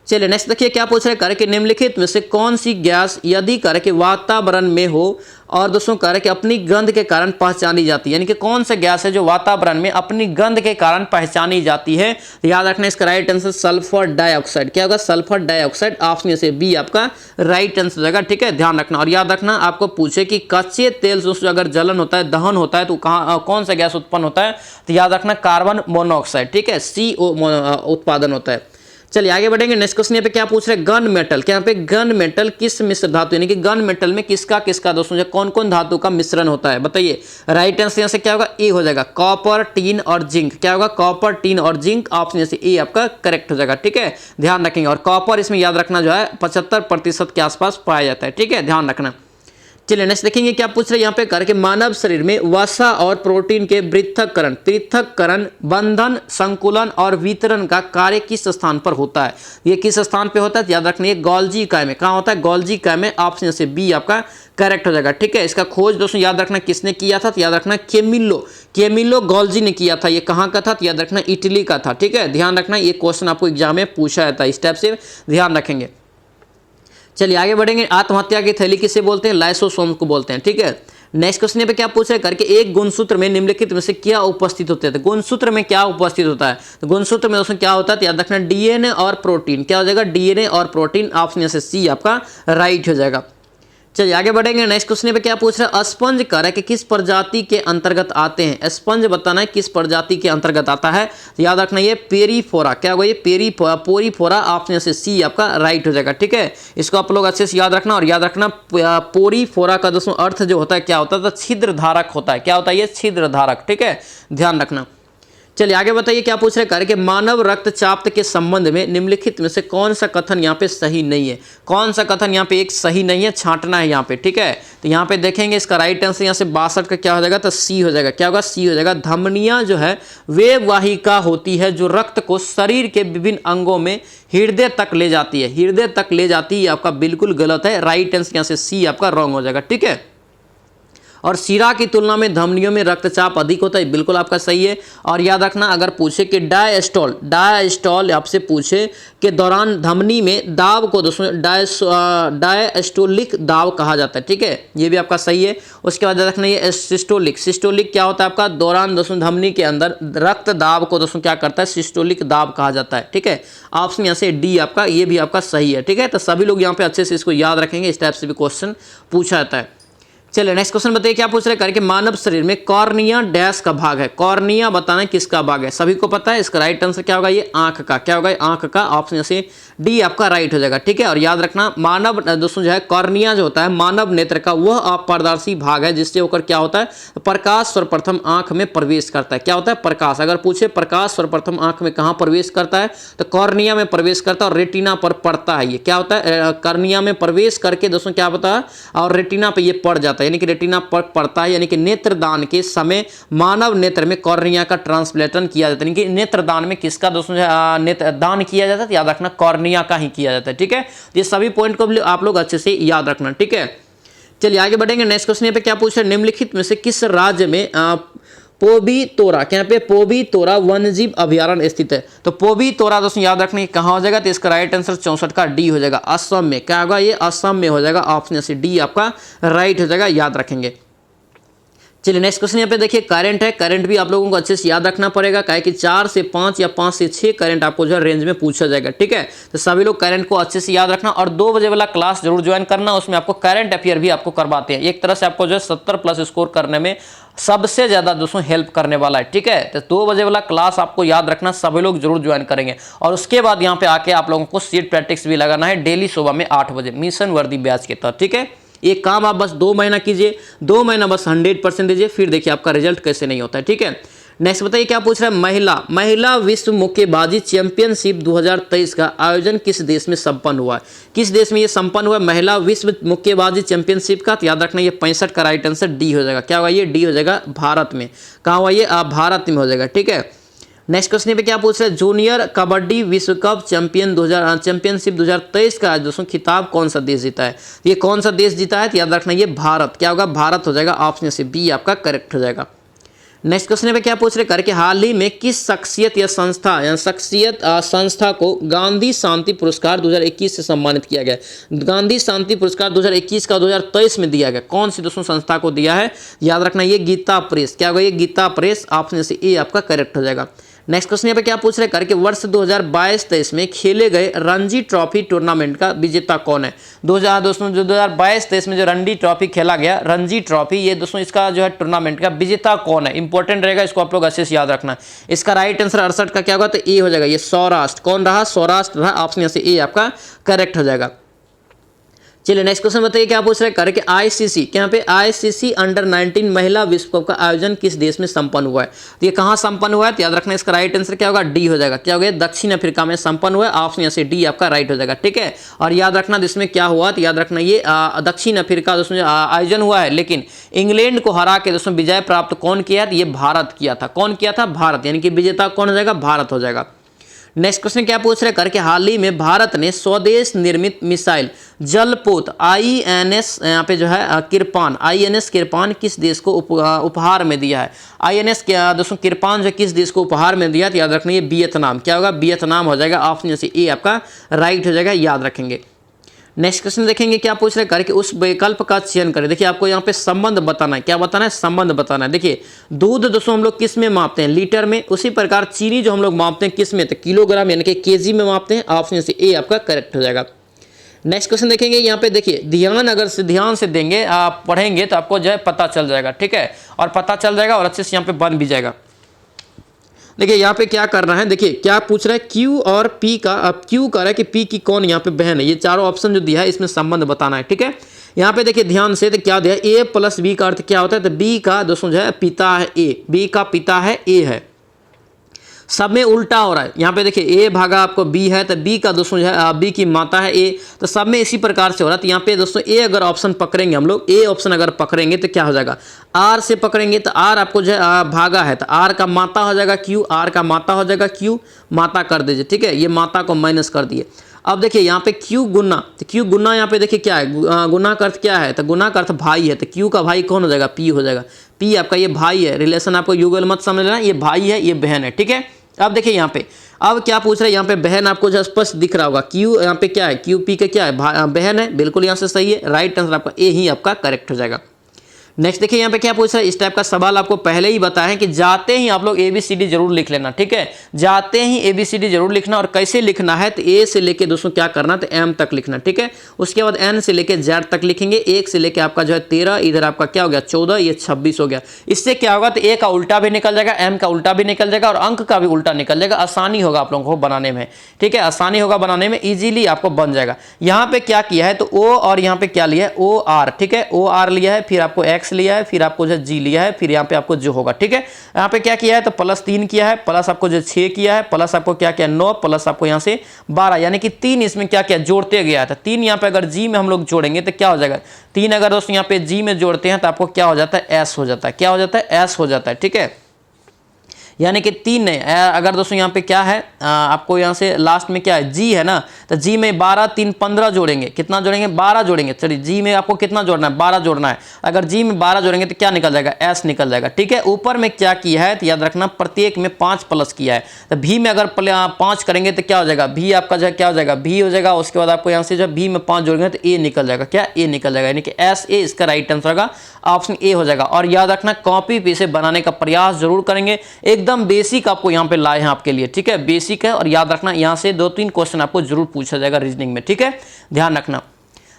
चलिए नेक्स्ट देखिए क्या पूछ रहे हैं, कर के निम्नलिखित में से कौन सी गैस यदि कर के वातावरण में हो और दोस्तों कर के अपनी गंध के कारण पहचानी जाती है, यानी कि कौन सा गैस है जो वातावरण में अपनी गंध के कारण पहचानी जाती है। याद रखना इसका राइट आंसर सल्फर डाइऑक्साइड। क्या होगा? Sulphur dioxide. ऑप्शन से बी आपका राइट आंसर रहेगा, ठीक है। ध्यान रखना। और याद रखना आपको पूछे कि कच्चे तेल से अगर जलन होता है, दहन होता है, तो कौन सा गैस उत्पन्न होता है? तो याद रखना कार्बन मोनोऑक्साइड, ठीक है, CO उत्पादन होता है। चलिए आगे बढ़ेंगे। नेक्स्ट क्वेश्चन यहाँ पे क्या पूछ रहे हैं, गन मेटल। क्या यहाँ पे गन मेटल किस मिश्र धातु, यानी कि गन मेटल में किसका किसका दोस्तों कौन कौन धातु का मिश्रण होता है, बताइए। राइट आंसर यहाँ से क्या होगा? ए हो जाएगा, कॉपर, टीन और जिंक। क्या होगा? कॉपर, टीन और जिंक। ऑप्शन से ए आपका करेक्ट हो जाएगा, ठीक है। ध्यान रखेंगे। और कॉपर इसमें याद रखना जो है 75% के आसपास पाया जाता है, ठीक है, ध्यान रखना। चलिए नेक्स्ट देखेंगे क्या पूछ रहे हैं यहाँ पे, करके मानव शरीर में वसा और प्रोटीन के पृथक्करण, बंधन, संकुलन और वितरण का कार्य किस स्थान पर होता है? ये किस स्थान पे होता है? याद रखना गोल्जी इकाई में। कहाँ होता है? गोल्जी इकाई में। ऑप्शन से बी आपका करेक्ट हो जाएगा, ठीक है। इसका खोज दोस्तों याद रखना किसने किया था? तो याद रखना केमिलो गोल्जी ने किया था। ये कहाँ का था? तो याद रखना इटली का था, ठीक है। ध्यान रखना ये क्वेश्चन आपको एग्जाम में पूछा जाता है, इस टाइप से ध्यान रखेंगे। चलिए आगे बढ़ेंगे। आत्महत्या की थैली किसे बोलते हैं? लाइसोसोम को बोलते हैं, ठीक है। नेक्स्ट क्वेश्चन पे क्या पूछ रहे हैं, करके एक गुणसूत्र में निम्नलिखित में से क्या उपस्थित होते हैं? तो गुणसूत्र में क्या उपस्थित होता है? तो गुणसूत्र में दोस्तों क्या होता है? तो याद रखना डीएनए और प्रोटीन। क्या हो जाएगा? डीएनए और प्रोटीन। ऑप्शन से सी आपका राइट हो जाएगा। चलिए आगे बढ़ेंगे। नेक्स्ट क्वेश्चन पे क्या पूछ रहे हैं, स्पंज कारक किस प्रजाति के अंतर्गत आते हैं? स्पंज बताना है किस प्रजाति के अंतर्गत आता है। तो याद रखना ये पेरीफोरा। क्या होगा? ये पोरीफोरा। ऑप्शन से सी आपका राइट हो जाएगा, ठीक है। इसको आप लोग अच्छे से याद रखना। और याद रखना पोरीफोरा का दोस्तों अर्थ जो होता है क्या होता है? तो छिद्र धारक होता है। क्या होता है? ये छिद्र धारक, ठीक है, ध्यान रखना। चलिए आगे बताइए क्या पूछ रहे हैं, करके मानव रक्तचाप के संबंध में निम्नलिखित में से कौन सा कथन यहाँ पे सही नहीं है? कौन सा कथन यहाँ पे एक सही नहीं है? छांटना है यहाँ पे, ठीक है। तो यहाँ पे देखेंगे इसका राइट आंसर यहाँ से 62 का क्या हो जाएगा? तो सी हो जाएगा। क्या होगा? सी हो जाएगा। धमनियां जो है वे वाहिका होती है जो रक्त को शरीर के विभिन्न अंगों में हृदय तक ले जाती है। हृदय तक ले जाती है आपका बिल्कुल गलत है। राइट आंसर यहाँ से सी आपका रॉन्ग हो जाएगा, ठीक है। और शिरा की तुलना में धमनियों में रक्तचाप अधिक होता है, बिल्कुल आपका सही है। और याद रखना अगर पूछे कि डायस्टॉल आपसे पूछे के दौरान धमनी में दाब को दोस्तों डायस्टोलिक दाब कहा जाता है, ठीक है, ये भी आपका सही है। उसके बाद याद रखना ये सिस्टोलिक क्या होता है आपका? दौरान दोस्तों धमनी के अंदर रक्त दाब को दोस्तों क्या करता है? सिस्टोलिक दाब कहा जाता है, ठीक है। ऑप्शन यहाँ से डी आपका ये भी आपका सही है, ठीक है। तो सभी लोग यहाँ पे अच्छे से इसको याद रखेंगे, इस टाइप से भी क्वेश्चन पूछा जाता है। चलिए नेक्स्ट क्वेश्चन बताइए क्या पूछ रहे हैं, करके मानव शरीर में कॉर्निया डैश का भाग है? कॉर्निया बताना किसका भाग है? सभी को पता है। इसका राइट आंसर क्या होगा? ये आंख का। क्या होगा? आंख का। ऑप्शन से डी आपका राइट हो जाएगा, ठीक है। और याद रखना मानव दोस्तों जो है कॉर्निया जो होता है मानव नेत्र का वह अपारदर्शी भाग है जिससे होकर क्या होता है? प्रकाश सर्वप्रथम आंख में प्रवेश करता है। क्या होता है? प्रकाश। अगर पूछे प्रकाश सर्वप्रथम आंख में कहाँ प्रवेश करता है? तो कॉर्निया में प्रवेश करता है और रेटिना पर पड़ता है। ये क्या होता है? कॉर्निया में प्रवेश करके दोस्तों क्या होता है? और रेटिना पे ये पड़ जाता है, यानी कि रेटिना पर पड़ता है। यानी कि नेत्रदान के समय मानव नेत्र में कॉर्निया का ट्रांसप्लेशन किया जाता है। यानी कि नेत्रदान में किसका दोस्तों नेत्रदान किया जाता है? याद रखना कॉर्निया का ही किया जाता है, ठीक है। ये सभी पॉइंट को आप लोग अच्छे से याद रखना, ठीक है। चलिए आगे बढ़ेंगे। नेक्स्ट क्वेश्चन पे क्या पूछ रहे हैं, निम्नलिखित में से किस राज्य में पोबीतोरा, क्या पे पोबीतोरा वन्यजीव अभयारण्य स्थित है? तो पोबीतोरा दोस्तों याद रखने कहाँ हो जाएगा? तो इसका राइट आंसर 64 का डी हो जाएगा, असम में। क्या होगा? ये असम में हो जाएगा। ऑप्शन से डी आपका राइट हो जाएगा, याद रखेंगे। चलिए नेक्स्ट क्वेश्चन यहाँ पे देखिए करंट है। करंट भी आप लोगों को अच्छे से याद रखना पड़ेगा, काहे कि 4 से 5 या 5 से 6 करंट आपको जो है रेंज में पूछा जाएगा, ठीक है। तो सभी लोग करंट को अच्छे से याद रखना और 2 बजे वाला क्लास जरूर ज्वाइन करना। उसमें आपको करंट अफेयर भी आपको करवाते हैं। एक तरह से आपको जो है 70+ स्कोर करने में सबसे ज्यादा दोस्तों हेल्प करने वाला है, ठीक है। तो 2 बजे वाला क्लास आपको याद रखना, सभी लोग जरूर ज्वाइन करेंगे। और उसके बाद यहाँ पे आके आप लोगों को सीट प्रैक्टिस भी लगाना है डेली सुबह में 8 बजे मिशन वर्दी बैच के तहत, ठीक है। एक काम आप बस 2 महीना कीजिए, 2 महीना बस 100% दीजिए, फिर देखिए आपका रिजल्ट कैसे नहीं होता है, ठीक है। नेक्स्ट बताइए क्या पूछ रहा है, महिला विश्व मुक्केबाजी चैंपियनशिप 2023 का आयोजन किस देश में संपन्न हुआ है? किस देश में ये संपन्न हुआ है महिला विश्व मुक्केबाजी चैंपियनशिप का? तो याद रखना ये 65 का राइट आंसर डी हो जाएगा। क्या होगा ये? डी हो जाएगा, भारत में। कहाँ हुआ ये? भारत में हो जाएगा, ठीक है। नेक्स्ट क्वेश्चन पे क्या पूछ रहे हैं, जूनियर कबड्डी विश्व कप चैंपियनशिप 2023 का दोस्तों खिताब कौन सा देश जीता है? ये कौन सा देश जीता है? तो याद रखना ये भारत। क्या होगा? भारत हो जाएगा, ऑप्शन से बी आपका करेक्ट हो जाएगा। नेक्स्ट क्वेश्चन पे क्या पूछ रहे करके, हाल ही में किस शख्सियत या संस्था को गांधी शांति पुरस्कार 2021 से सम्मानित किया गया? गांधी शांति पुरस्कार 2021 का 2023 में दिया गया। कौन सी दोस्तों संस्था को दिया है? याद रखना ये गीता प्रेस। क्या होगा ये? गीता प्रेस, ऑप्शन से ए आपका करेक्ट हो जाएगा। नेक्स्ट क्वेश्चन यहाँ पे क्या पूछ रहे करके, वर्ष 2022-23 में खेले गए रणजी ट्रॉफी टूर्नामेंट का विजेता कौन है? 2022-23 में जो रणजी ट्रॉफी खेला गया, रणजी ट्रॉफी, ये दोस्तों इसका जो है टूर्नामेंट का विजेता कौन है? इंपॉर्टेंट रहेगा, इसको आप लोग अच्छे से याद रखना। इसका राइट आंसर 68 का क्या होगा? तो ए हो जाएगा, ये सौराष्ट्र। कौन रहा? सौराष्ट्र रहा, ऑप्शन से ए आपका करेक्ट हो जाएगा। चलिए नेक्स्ट क्वेश्चन बताइए क्या पूछ रहे हैं करके, आईसीसी, यहाँ पे आईसीसी अंडर 19 महिला विश्व कप का आयोजन किस देश में संपन्न हुआ है? तो ये कहाँ संपन्न हुआ है? तो याद रखना इसका राइट आंसर क्या होगा? डी हो जाएगा। क्या हो गया? दक्षिण अफ्रीका में संपन्न हुआ है, ऑप्शन से डी आपका राइट हो जाएगा, ठीक है। और याद रखना इसमें क्या हुआ? तो याद रखना ये दक्षिण अफ्रीका दोस्तों आयोजन हुआ है, लेकिन इंग्लैंड को हरा के दोस्तों विजय प्राप्त कौन किया? ये भारत किया था। कौन किया था? भारत, यानी कि विजेता कौन हो जाएगा? भारत हो जाएगा। नेक्स्ट क्वेश्चन क्या पूछ रहे करके, हाल ही में भारत ने स्वदेश निर्मित मिसाइल जलपोत INS यहाँ पे जो है किरपान, INS किरपान किस देश को उपहार में दिया है? INS क्या दोस्तों किरपान जो किस देश को उपहार में दिया? तो याद रखना ये वियतनाम। क्या होगा? वियतनाम हो जाएगा, ऑप्शन से ए आपका राइट हो जाएगा, याद रखेंगे। नेक्स्ट क्वेश्चन देखेंगे क्या पूछ रहे करके, उस विकल्प का चयन करें। देखिए आपको यहाँ पे संबंध बताना है। क्या बताना है? संबंध बताना है। देखिए दूध दोस्तों हम लोग किस में मापते हैं? लीटर में। उसी प्रकार चीनी जो हम लोग मापते हैं किस में? तो किलोग्राम यानी कि केजी में मापते हैं, ऑप्शन से ए आपका करेक्ट हो जाएगा। नेक्स्ट क्वेश्चन देखेंगे यहाँ पे, देखिए ध्यान से देंगे, आप पढ़ेंगे तो आपको जो है पता चल जाएगा, ठीक है। और पता चल जाएगा और अच्छे से यहाँ पे बन भी जाएगा। देखिए यहाँ पे क्या करना है, देखिए क्या पूछ रहा है, क्यू और पी का। अब क्यू कह रहा है कि पी की कौन यहाँ पे बहन है? ये चारों ऑप्शन जो दिया है इसमें संबंध बताना है, ठीक है। यहाँ पे देखिए ध्यान से, तो क्या दिया? ए प्लस बी का अर्थ क्या होता है? तो बी का दोस्तों जो है पिता है ए, बी का पिता है ए है। सब में उल्टा हो रहा है। यहाँ पे देखिए ए भागा आपको बी है, तो बी का दोस्तों जो है बी की माता है ए, तो सब में इसी प्रकार से हो रहा है। तो यहाँ पे दोस्तों ए अगर ऑप्शन पकड़ेंगे हम लोग, ए ऑप्शन अगर पकड़ेंगे तो क्या हो जाएगा? आर से पकड़ेंगे तो आर आपको जो है भागा है, तो आर का माता हो जाएगा क्यू, आर का माता हो जाएगा क्यू, माता कर दीजिए, ठीक है। ये माता को माइनस कर दिए। अब देखिए यहाँ पे क्यू गुना, तो क्यू गुना यहाँ पे देखिए क्या है? गुना का अर्थ क्या है? तो गुना का अर्थ भाई है, तो क्यू का भाई कौन हो जाएगा? पी हो जाएगा। पी आपका ये भाई है, रिलेशन आपको युगल मत समझ लेना, ये भाई है ये बहन है, ठीक है। अब देखिए यहाँ पे, अब क्या पूछ रहे हैं यहाँ पे, बहन आपको जो स्पष्ट दिख रहा होगा, क्यू यहाँ पे क्या है? क्यू पी का क्या है? बहन है, बिल्कुल यहाँ से सही है, राइट आंसर आपका ए ही आपका करेक्ट हो जाएगा। नेक्स्ट देखिए यहाँ पे क्या पूछ रहा है, इस टाइप का सवाल आपको पहले ही बताया है कि जाते ही आप लोग ABCD जरूर लिख लेना, ठीक है। जाते ही ABCD जरूर लिखना, और कैसे लिखना है? तो A से लेके दोस्तों क्या करना, तो M तक लिखना, ठीक है। उसके बाद N से लेके Z तक लिखेंगे, 1 से लेके आपका जो है 13, इधर आपका क्या हो गया 14, ये 26 हो गया। इससे क्या होगा, तो A का उल्टा भी निकल जाएगा, M का उल्टा भी निकल जाएगा, और अंक का भी उल्टा निकल जाएगा। आसानी होगा आप लोगों को बनाने में, ठीक है, आसानी होगा बनाने में, ईजिली आपको बन जाएगा। यहाँ पे क्या किया है, तो O और यहाँ पे क्या लिया है? OR, ठीक है, OR लिया है, फिर आपको X लिया है, फिर आपको जो G लिया है, फिर यहाँ पे आपको जो होगा, ठीक है। यहाँ पे क्या किया है, तो +3 किया है, प्लस आपको जो 6 किया है, प्लस आपको क्या किया 9, प्लस आपको यहाँ से 12, यानी कि 3 इसमें क्या किया जोड़ते गया था। 3 यहाँ पे अगर G में हम लोग जोड़ेंगे तो क्या हो जाएगा? 3 अगर दोस्तों यहाँ पे G में जोड़ते हैं तो आपको क्या हो जाता है? S हो जाता है। क्या हो जाता है? S हो जाता है, ठीक है। यानी कि 3 नहीं, अगर दोस्तों यहाँ पे क्या है, आपको यहाँ से लास्ट में क्या है? G है ना, तो G में 12 3 15 जोड़ेंगे, कितना जोड़ेंगे? 12 जोड़ेंगे। चलिए G में आपको कितना जोड़ना है? 12 जोड़ना है। अगर G में 12 जोड़ेंगे तो क्या निकल जाएगा? S निकल जाएगा, ठीक है। ऊपर में क्या किया है, तो याद रखना प्रत्येक में 5 प्लस किया है, तो V में अगर 5 करेंगे तो क्या हो जाएगा? V आपका जो है क्या हो जाएगा? V हो जाएगा। उसके बाद आपको यहाँ से जो V में 5 जोड़ेंगे तो A निकल जाएगा, क्या? A निकल जाएगा, यानी कि SA इसका राइट आंसर होगा, ऑप्शन A हो जाएगा। और याद रखना कॉपी पे से बनाने का प्रयास जरूर करेंगे, एकदम बेसिक आपको यहाँ पे लाए हैं आपके लिए, ठीक है, बेसिक है। और याद रखना यहाँ से 2-3 क्वेश्चन आपको जरूर पूछा जाएगा रीजनिंग में, ठीक है, ध्यान रखना।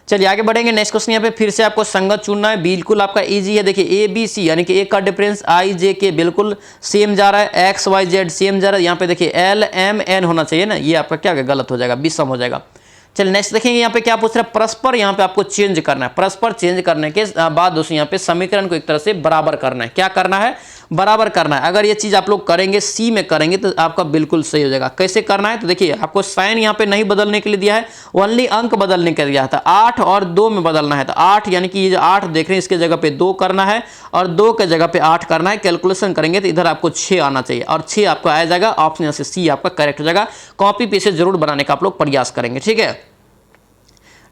चलिए आगे बढ़ेंगे। नेक्स्ट क्वेश्चन यहाँ पे फिर से आपको संगत चुनना है, बिल्कुल आपका इजी है। देखिए ABC यानी कि A का डिफरेंस IJ बिल्कुल सेम जा रहा है, XYZ सेम जा रहा है। यहाँ पे देखिए LMN होना चाहिए ना, ये आपका क्या गलत हो जाएगा, विषम हो जाएगा। चलिए नेक्स्ट देखेंगे यहाँ पे क्या पूछ रहा है, परस्पर यहाँ पे आपको चेंज करना है। परस्पर चेंज करने के बाद दोस्तों यहाँ पे समीकरण को एक तरह से बराबर करना है। क्या करना है? बराबर करना है। अगर ये चीज़ आप लोग करेंगे सी में करेंगे तो आपका बिल्कुल सही हो जाएगा। कैसे करना है तो देखिए, आपको साइन यहाँ पे नहीं बदलने के लिए दिया है, ओनली अंक बदलने के लिए दिया था। 8 और 2 में बदलना है, तो 8 यानी कि ये जो 8 देख रहे हैं इसके जगह पे 2 करना है और 2 के जगह पे 8 करना है। कैलकुलेशन करेंगे तो इधर आपको 6 आना चाहिए और 6 आपको आ जाएगा। ऑप्शन यहाँ से सी आपका करेक्ट हो जाएगा। कॉपी पे से जरूर बनाने का आप लोग प्रयास करेंगे, ठीक है।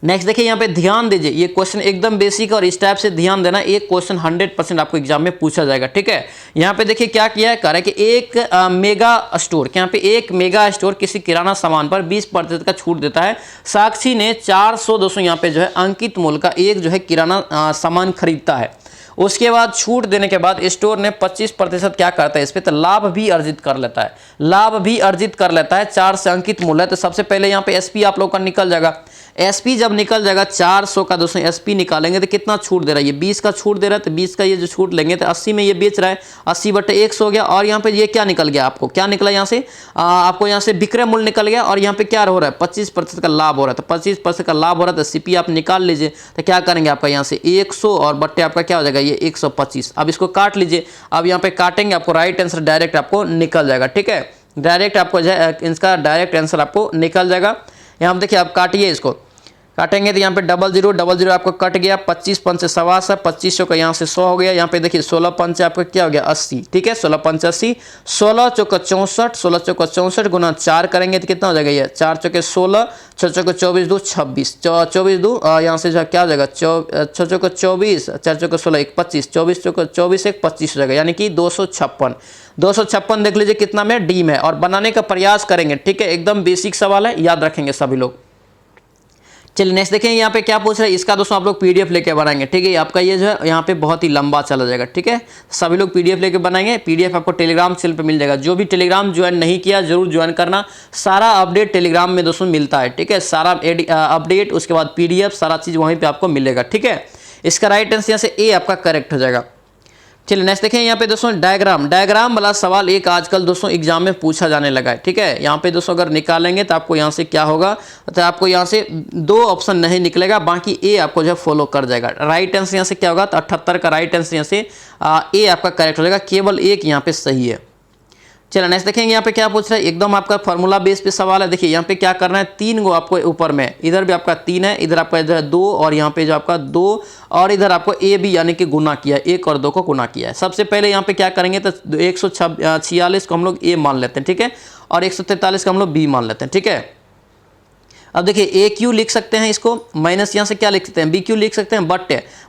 नेक्स्ट देखिए, यहाँ पे ध्यान दीजिए, ये क्वेश्चन एकदम बेसिक और इस टाइप से ध्यान देना, एक क्वेश्चन 100% आपको एग्जाम में पूछा जाएगा, ठीक है। यहाँ पे देखिए क्या किया है, कह रहा है कि एक मेगा स्टोर, यहाँ पे एक मेगा स्टोर किसी किराना सामान पर 20% का छूट देता है। साक्षी ने 400 200 यहाँ पे जो है अंकित मूल्य का एक जो है किराना सामान खरीदता है। उसके बाद छूट देने के बाद स्टोर ने 25% क्या करता है इस पे, तो लाभ भी अर्जित कर लेता है। लाभ भी अर्जित कर लेता है, 4 से अंकित मूल्य है, तो सबसे पहले यहाँ पे एसपी आप लोग का निकल जाएगा। एसपी जब निकल जाएगा 400 का 200 एसपी निकालेंगे तो कितना छूट दे रहा है, ये 20 का छूट दे रहा है, तो 20 का ये जो छूट लेंगे तो 80 में ये बेच रहा है, 80/100 हो गया। और यहाँ पे ये क्या निकल गया, आपको क्या निकला यहाँ से, आपको यहाँ से विक्रय मूल्य निकल गया और यहाँ पे क्या हो रहा है 25% का लाभ हो रहा है। तो 25% का लाभ हो रहा है तो सीपी आप निकाल लीजिए। तो क्या करेंगे, आपका यहाँ से 100 और बट्टे आपका क्या हो जाएगा, ये 125। अब इसको काट लीजिए। अब यहाँ पे काटेंगे, आपको राइट आंसर डायरेक्ट आपको निकल जाएगा, ठीक है। डायरेक्ट आपको इसका डायरेक्ट आंसर आपको निकल जाएगा। यहाँ पे देखिए, आप काटिए, इसको काटेंगे तो यहाँ पे 0000 आपको कट गया। 25 पंच से 125, 2500 का यहाँ से 100 हो गया। यहाँ पे देखिए 16 पंच आपका क्या हो गया 80, ठीक है। 16 पंच 80, 16 चौका 64, 16 चौका 64 गुना 4 करेंगे तो कितना हो जाएगा, ये 4 चौके 16, 6 चौके 24 2 26, 24 2 यहाँ से जो क्या हो जाएगा 6 चौका 24, 4 चौका 16 1 25, 24 चौका 24 1 25 हो जाएगा, यानी कि 256 देख लीजिए कितना में डी में। और बनाने का प्रयास करेंगे, ठीक है। एकदम बेसिक सवाल है, याद रखेंगे सभी लोग। चलिए नेक्स्ट देखें, यहाँ पे क्या पूछ रहा है, इसका दोस्तों आप लोग पीडीएफ लेके बनाएंगे, ठीक है। आपका ये जो है यहाँ पे बहुत ही लंबा चला जाएगा, ठीक है। सभी लोग पीडीएफ लेके बनाएंगे। पीडीएफ आपको टेलीग्राम चैनल पे मिल जाएगा। जो भी टेलीग्राम ज्वाइन नहीं किया जरूर ज्वाइन करना, सारा अपडेट टेलीग्राम में दोस्तों मिलता है, ठीक है। सारा अपडेट, उसके बाद पीडीएफ, सारा चीज़ वहीं पर आपको मिलेगा, ठीक है। इसका राइट आंसर यहाँ से ए आपका करेक्ट हो जाएगा। चलिए नेक्स्ट देखें, यहाँ पे दोस्तों डायग्राम वाला सवाल एक आजकल दोस्तों एग्जाम में पूछा जाने लगा है, ठीक है। यहाँ पे दोस्तों अगर निकालेंगे तो आपको यहाँ से क्या होगा, तो आपको यहाँ से 2 ऑप्शन नहीं निकलेगा, बाकी ए आपको जो फॉलो कर जाएगा। राइट आंसर यहाँ से क्या होगा, तो 78 का राइट आंसर यहाँ से ए आपका करेक्ट हो जाएगा। केवल एक यहाँ पे सही है। चलो नेक्स्ट देखेंगे, यहाँ पे क्या पूछ रहा है, एकदम आपका फॉर्मूला बेस पे सवाल है। देखिए यहाँ पे क्या करना है, 3 गो आपको ऊपर में, इधर भी आपका 3 है, इधर आपका इधर 2 और यहाँ पे जो आपका 2 और इधर आपको ए बी यानी कि गुना किया है, 1 और 2 को गुना किया है। सबसे पहले यहाँ पे क्या करेंगे, तो 146 को हम लोग ए मान लेते हैं, ठीक है, और 143 को हम लोग बी मान लेते हैं, ठीक है। अब देखिए ए क्यू लिख सकते हैं, इसको माइनस यहाँ से क्या लिख सकते हैं, बी क्यू लिख सकते हैं,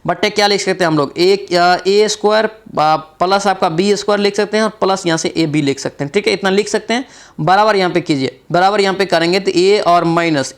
बट्टे क्या लिख सकते हैं हम लोग, ए स्क्वायर प्लस आपका बी स्क्वायर लिख सकते हैं और प्लस यहाँ से ए बी लिख सकते हैं, ठीक है। इतना लिख सकते हैं। बराबर यहाँ पे कीजिए, बराबर यहाँ पे करेंगे तो ए और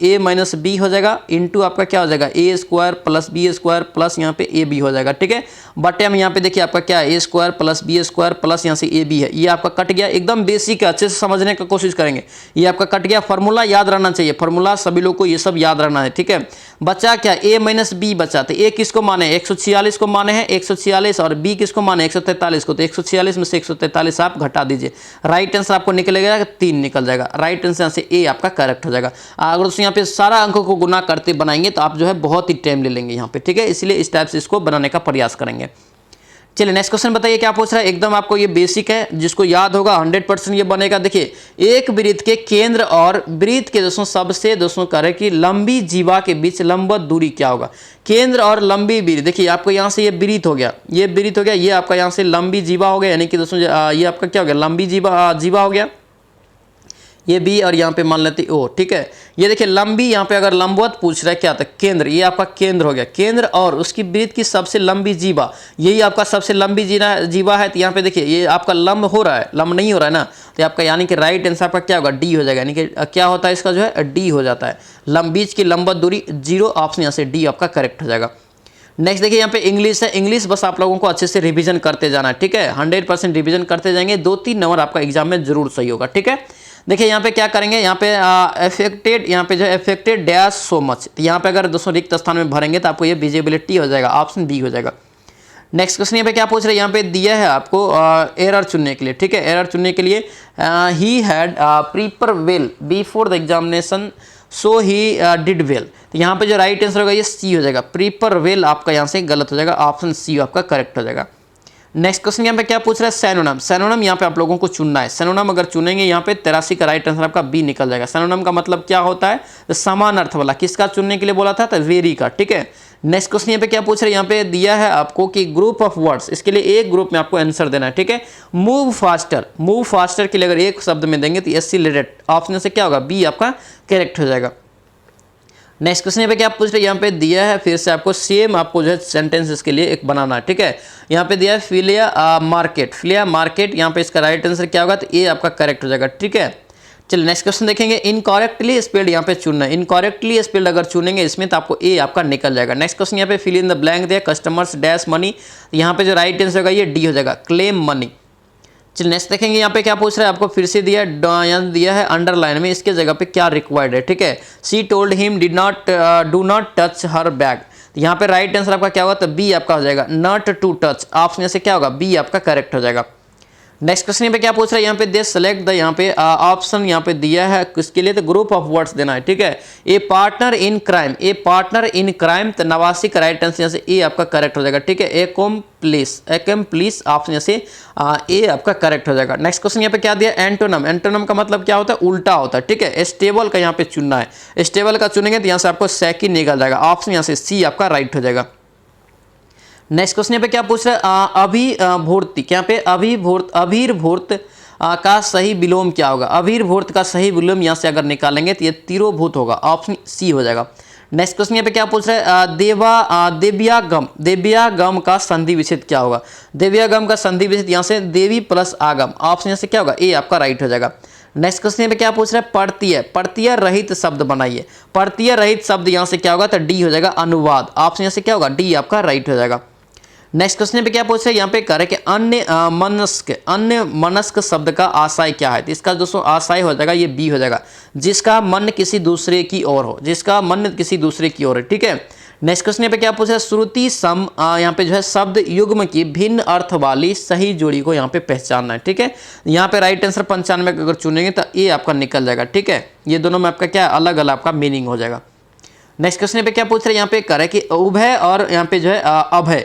ए माइनस बी हो जाएगा, इंटू आपका क्या हो जाएगा A square plus B square plus यहाँ पे ए बी हो जाएगा, ठीक है। बट्टे में यहाँ पे देखिए आपका क्या है, A square plus B square plus यहाँ से ए बी है, ये आपका कट गया। एकदम बेसिक है, अच्छे से समझने का कोशिश करेंगे। ये आपका कट गया। फॉर्मूला याद रहना चाहिए, फॉर्मूला सभी लोग को ये सब याद रहना है, ठीक है। बचा क्या, ए माइनस बी बचा, तो ए किसको माने 146 को माने हैं 146 और बी किसको माने 143 को, तो 146 में से 143 आप घटा दीजिए। राइट आंसर आपको निकलेगा 3 निकल जाएगा। राइट आंसर से ए आपका करेक्ट हो जाएगा। अगर दोस्तों यहाँ पे सारा अंकों को गुना करते बनाएंगे तो आप जो है बहुत ही टाइम ले लेंगे यहाँ पे, ठीक है। इसलिए इस टाइप से इसको बनाने का प्रयास करेंगे। चलिए नेक्स्ट क्वेश्चन बताइए क्या पूछ रहा है। एकदम आपको ये बेसिक है, जिसको याद होगा 100% ये बनेगा। देखिए एक वृत्त के केंद्र और वृत्त के दोस्तों सबसे दोस्तों करें कि लंबी जीवा के बीच लंबवत दूरी क्या होगा। केंद्र और लंबी वृत्त, देखिए आपको यहाँ से ये वृत्त हो गया, ये वृत्त हो गया, ये आपका यहाँ से लंबी जीवा हो गया, यानी कि दोस्तों ये आपका क्या हो गया, लंबी जीवा हो गया, ये बी और यहाँ पे मान लेते ओ, ठीक है। ये देखिए लंबी, यहाँ पे अगर लंबवत पूछ रहा है क्या था, केंद्र, ये आपका केंद्र हो गया, केंद्र और उसकी वृत्त की सबसे लंबी जीवा, यही आपका सबसे लंबी जीवा है। तो यहाँ पे देखिए ये आपका लंब हो रहा है, लंब नहीं हो रहा है ना, तो आपका यानी कि राइट आंसर आपका क्या होगा, डी हो जाएगा। यानी कि क्या होता है इसका जो है डी हो जाता है। बीच की लंबवत दूरी 0, ऑप्शन यहाँ से डी आपका करेक्ट हो जाएगा। नेक्स्ट देखिए यहाँ पे इंग्लिश है। इंग्लिश बस आप लोगों को अच्छे से रिवीजन करते जाना है, ठीक है। 100% रिवीजन करते जाएंगे, 2-3 नंबर आपका एग्जाम में जरूर सही होगा, ठीक है। देखिए यहाँ पे क्या करेंगे, यहाँ पे अफेक्टेड, यहाँ पे जो अफेक्टेड डैश सो मच, तो यहाँ पे अगर दोस्तों रिक्त स्थान में भरेंगे तो आपको ये विजिबिलिटी हो जाएगा, ऑप्शन बी हो जाएगा। नेक्स्ट क्वेश्चन यहाँ पे क्या पूछ रहे हैं, यहाँ पे दिया है आपको एरर चुनने के लिए, ठीक है। एरर चुनने के लिए he had prepare well before the examination so he did well, तो यहाँ पे जो राइट आंसर होगा ये सी हो जाएगा। प्रीपर वेल आपका यहाँ से गलत हो जाएगा, ऑप्शन सी आपका करेक्ट हो जाएगा। नेक्स्ट क्वेश्चन यहाँ पे क्या पूछ रहा है, सैनोनिम। सैनोनिम यहाँ पे आप लोगों को चुनना है। सैनोनिम अगर चुनेंगे यहाँ पे 83 का राइट आंसर आपका बी निकल जाएगा। सैनोनिम का मतलब क्या होता है, तो समान अर्थ वाला। किसका चुनने के लिए बोला था, तो वेरी का, ठीक है। नेक्स्ट क्वेश्चन यहाँ पे क्या पूछ रहे हैं, यहाँ पे दिया है आपको कि ग्रुप ऑफ वर्ड्स, इसके लिए एक ग्रुप में आपको आंसर देना है, ठीक है। मूव फास्टर, मूव फास्टर के लिए अगर एक शब्द में देंगे तो एक्सीलरेट, ऑप्शन से क्या होगा, बी आपका करेक्ट हो जाएगा। नेक्स्ट क्वेश्चन यहाँ पे क्या पूछ रहे हैं, यहाँ पे दिया है फिर से आपको सेम, आपको जो है सेंटेंस इसके लिए एक बनाना है, ठीक है। यहाँ पे दिया है फिलिया मार्केट, फिलिया मार्केट, यहाँ पे इसका राइट आंसर क्या होगा, तो ए आपका करेक्ट हो जाएगा, ठीक है। चलिए नेक्स्ट क्वेश्चन देखेंगे, इनकरेक्टली स्पेल्ड यहाँ पे चुनना है। इनकरेक्टली स्पेल्ड अगर चुनेंगे इसमें तो आपको ए आपका निकल जाएगा। नेक्स्ट क्वेश्चन यहाँ पे फिल इन द ब्लैंक दिया, कस्टमर्स डैश मनी, यहाँ पे जो राइट आंसर होगा ये डी हो जाएगा, क्लेम मनी। चलिए नेक्स्ट देखेंगे, यहाँ पे क्या पूछ रहा है, आपको फिर से दिया यहाँ दिया है अंडरलाइन में, इसके जगह पे क्या रिक्वायर्ड है, ठीक है। सी told him did not do not touch her bag, यहाँ पे राइट आंसर आपका क्या होगा, तो बी आपका हो जाएगा, नॉट टू टच, ऑप्शन से क्या होगा, बी आपका करेक्ट हो जाएगा। नेक्स्ट क्वेश्चन पे क्या पूछ रहा है, यहाँ पे दे सेलेक्ट द, यहाँ पे ऑप्शन यहाँ पे दिया है किसके लिए, तो ग्रुप ऑफ वर्ड्स देना है, ठीक है। A partner in crime, a partner in crime, तो 89 का राइट आंसर यहाँ से ए आपका करेक्ट हो जाएगा, ठीक है। एक्म्प्लिस, ऑप्शन से ए आपका करेक्ट हो जाएगा। नेक्स्ट क्वेश्चन यहाँ पे क्या दिया, एंटोनम। एंटोनम का मतलब क्या होता है, उल्टा होता है, ठीक है। स्टेबल का यहाँ पे चुनना है, स्टेबल का चुनेंगे तो यहाँ से आपको सेकंड निकल जाएगा, ऑप्शन यहाँ से सी आपका राइट हो जाएगा। नेक्स्ट क्वेश्चन पे क्या पूछ रहा है, अभिभूर्ति, क्या पे अभिर्भूत का सही विलोम क्या होगा। अभिर्भूत का सही विलोम यहाँ से अगर निकालेंगे तो ये तिरोभूत होगा, ऑप्शन सी हो जाएगा। नेक्स्ट क्वेश्चन पे क्या पूछ रहा है, देव्यागम, देव्यागम का संधि विच्छेद क्या होगा। देव्यागम का संधि विच्छेद यहाँ से देवी प्लस आगम, ऑप्शन यहाँ से क्या होगा, ए आपका राइट हो जाएगा। नेक्स्ट क्वेश्चन पे क्या पूछ रहा है, प्रत्यय, प्रत्यय रहित शब्द बनाइए। प्रत्यय रहित शब्द यहाँ से क्या होगा, तो डी हो जाएगा, अनुवाद, ऑप्शन यहाँ से क्या होगा, डी आपका राइट हो जाएगा। नेक्स्ट क्वेश्चन पे क्या पूछ रहे हैं, यहाँ पे कह रहे कि अन्य मनस्क शब्द का आशय क्या है, तो इसका दोस्तों आशय हो जाएगा ये बी हो जाएगा, जिसका मन किसी दूसरे की ओर हो, जिसका मन किसी दूसरे की ओर है, ठीक है। नेक्स्ट क्वेश्चन पे क्या पूछा है, श्रुति सम, यहाँ पे जो है शब्द युग्म की भिन्न अर्थ वाली सही जोड़ी को यहाँ पे पहचानना है, ठीक है। यहाँ पे राइट आंसर 95 अगर चुनेंगे तो ए आपका निकल जाएगा, ठीक है। ये दोनों में आपका क्या अलग अलग आपका मीनिंग हो जाएगा। नेक्स्ट क्वेश्चन पे क्या पूछ रहे हैं, यहाँ पे करे कि उभय और यहाँ पे जो है अभय,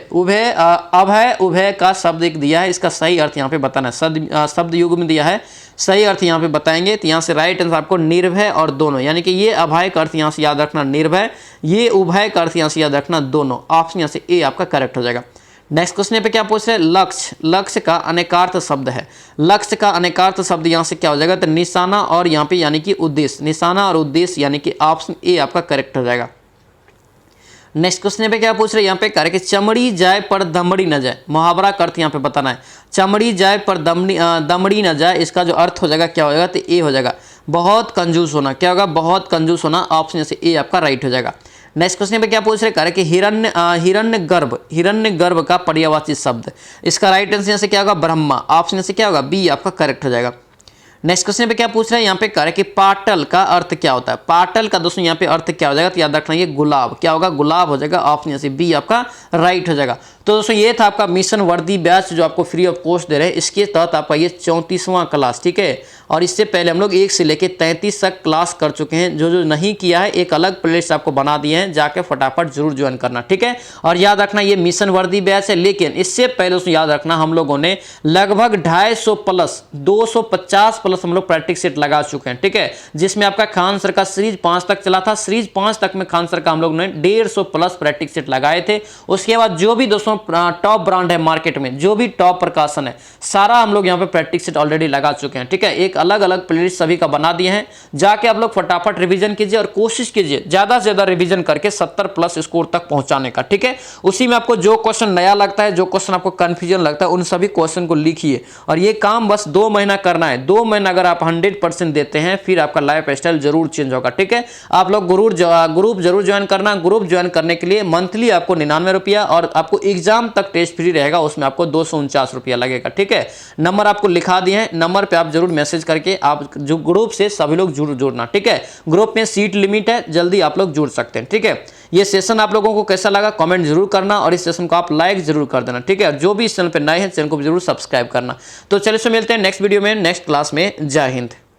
अभय उभय का शब्द एक दिया है, इसका सही अर्थ यहाँ पे बताना है। शब्द युग में दिया है, सही अर्थ यहाँ पे बताएंगे तो यहाँ से राइट आंसर आपको निर्भय और दोनों, यानी कि ये अभय का अर्थ यहाँ से याद रखना निर्भय, ये उभय का अर्थ यहाँ से याद रखना दोनों, ऑप्शन यहाँ से ए आपका करेक्ट हो जाएगा। नेक्स्ट क्वेश्चन पे क्या पूछ रहे हैं, लक्ष्य, लक्ष्य का अनेकार्थ शब्द है। लक्ष्य का अनेकार्थ शब्द यहाँ से क्या हो जाएगा, तो निशाना और यहाँ पे यानी कि उद्देश्य, निशाना और उद्देश्य यानी कि ऑप्शन ए आपका करेक्ट हो जाएगा। नेक्स्ट क्वेश्चन पे क्या पूछ रहे हैं, यहाँ पे कह रहे कि चमड़ी जाए पर दमड़ी न जाए, मुहावरा का अर्थ यहाँ पे बताना है। चमड़ी जाए पर दमड़ी न जाए, इसका जो अर्थ हो जाएगा क्या हो जाएगा, तो ए हो जाएगा, बहुत कंजूस होना, क्या होगा, बहुत कंजूस होना, ऑप्शन से ए आपका राइट हो जाएगा। नेक्स्ट क्वेश्चन पे क्या पूछ रहे हैं कि हिरण्य गर्भ का पर्यायवाची शब्द, इसका राइट आंसर से क्या होगा, ब्रह्मा, ऑप्शन से क्या होगा, बी आपका करेक्ट हो जाएगा। नेक्स्ट क्वेश्चन पे क्या पूछ रहे हैं, यहाँ पे कह रहे कि पाटल का अर्थ क्या होता है। पाटल का दोस्तों यहाँ पे अर्थ क्या हो जाएगा, तो याद रखना ये गुलाब, क्या होगा, गुलाब हो जाएगा, ऑप्शन से बी आपका राइट हो जाएगा। तो दोस्तों ये था आपका मिशन वर्दी बैच जो आपको फ्री ऑफ कॉस्ट दे रहे हैं, इसके तहत आपका ये 34वां क्लास, ठीक है। और इससे पहले हम लोग 1 से लेकर 33 तक क्लास कर चुके हैं। जो जो नहीं किया है एक अलग प्लेलिस्ट आपको बना दिए हैं, जाके फटाफट जरूर ज्वाइन करना, ठीक है। और याद रखना ये मिशन वर्दी बैच है, लेकिन इससे पहले दोस्तों याद रखना हम लोगों ने लगभग 250 प्लस 250 प्लस हम लोग प्रैक्टिस सेट लगा चुके हैं, ठीक है। जिसमें आपका खान सर का सीरीज 5 तक चला था, सीरीज 5 तक में खान सर का हम लोग ने 150 प्लस प्रैक्टिस सेट लगाए थे। उसके बाद जो भी दोस्तों टॉप ब्रांड है मार्केट में, जो भी टॉप प्रकाशन है, सारा हम लोग यहाँ पे प्रैक्टिस सेट ऑलरेडी लगा चुके हैं, ठीक है। एक अलग अलग प्लेलिस्ट सभी का बना दिए हैं, जाके आप लोग फटाफट रिवीजन कीजिए और कोशिश कीजिए ज्यादा से ज्यादा रिवीजन करके 70 प्लस स्कोर तक पहुंचाने का, ठीक है। उसी में आपको जो क्वेश्चन नया लगता है, जो क्वेश्चन आपको कंफ्यूजन लगता है, उन सभी क्वेश्चन को लिखिए और ये काम बस 2 महीना करना है। 2 महीना अगर आप 100% देते हैं, फिर आपका लाइफ स्टाइल जरूर चेंज होगा, ठीक है। आप लोग ग्रुप जरूर ज्वाइन करना। ग्रुप ज्वाइन करने के लिए मंथली आपको 99 रुपया और आपको एग्जाम तक टेस्ट फ्री रहेगा, उसमें आपको 249 रुपया लगेगा, ठीक है। नंबर आपको लिखा दिए हैं, नंबर पे आप जरूर मैसेज करके आप जो ग्रुप से सभी लोग जुड़ना, ठीक है। ग्रुप में सीट लिमिट है, जल्दी आप लोग जुड़ सकते हैं, ठीक है। ये सेशन आप लोगों को कैसा लगा कमेंट जरूर करना और इस सेशन को आप लाइक जरूर कर देना, ठीक है। जो भी इस चैनल पे नए हैं चैनल को जरूर सब्सक्राइब करना। तो चलिए मिलते हैं नेक्स्ट वीडियो में, नेक्स्ट क्लास में। जय हिंद।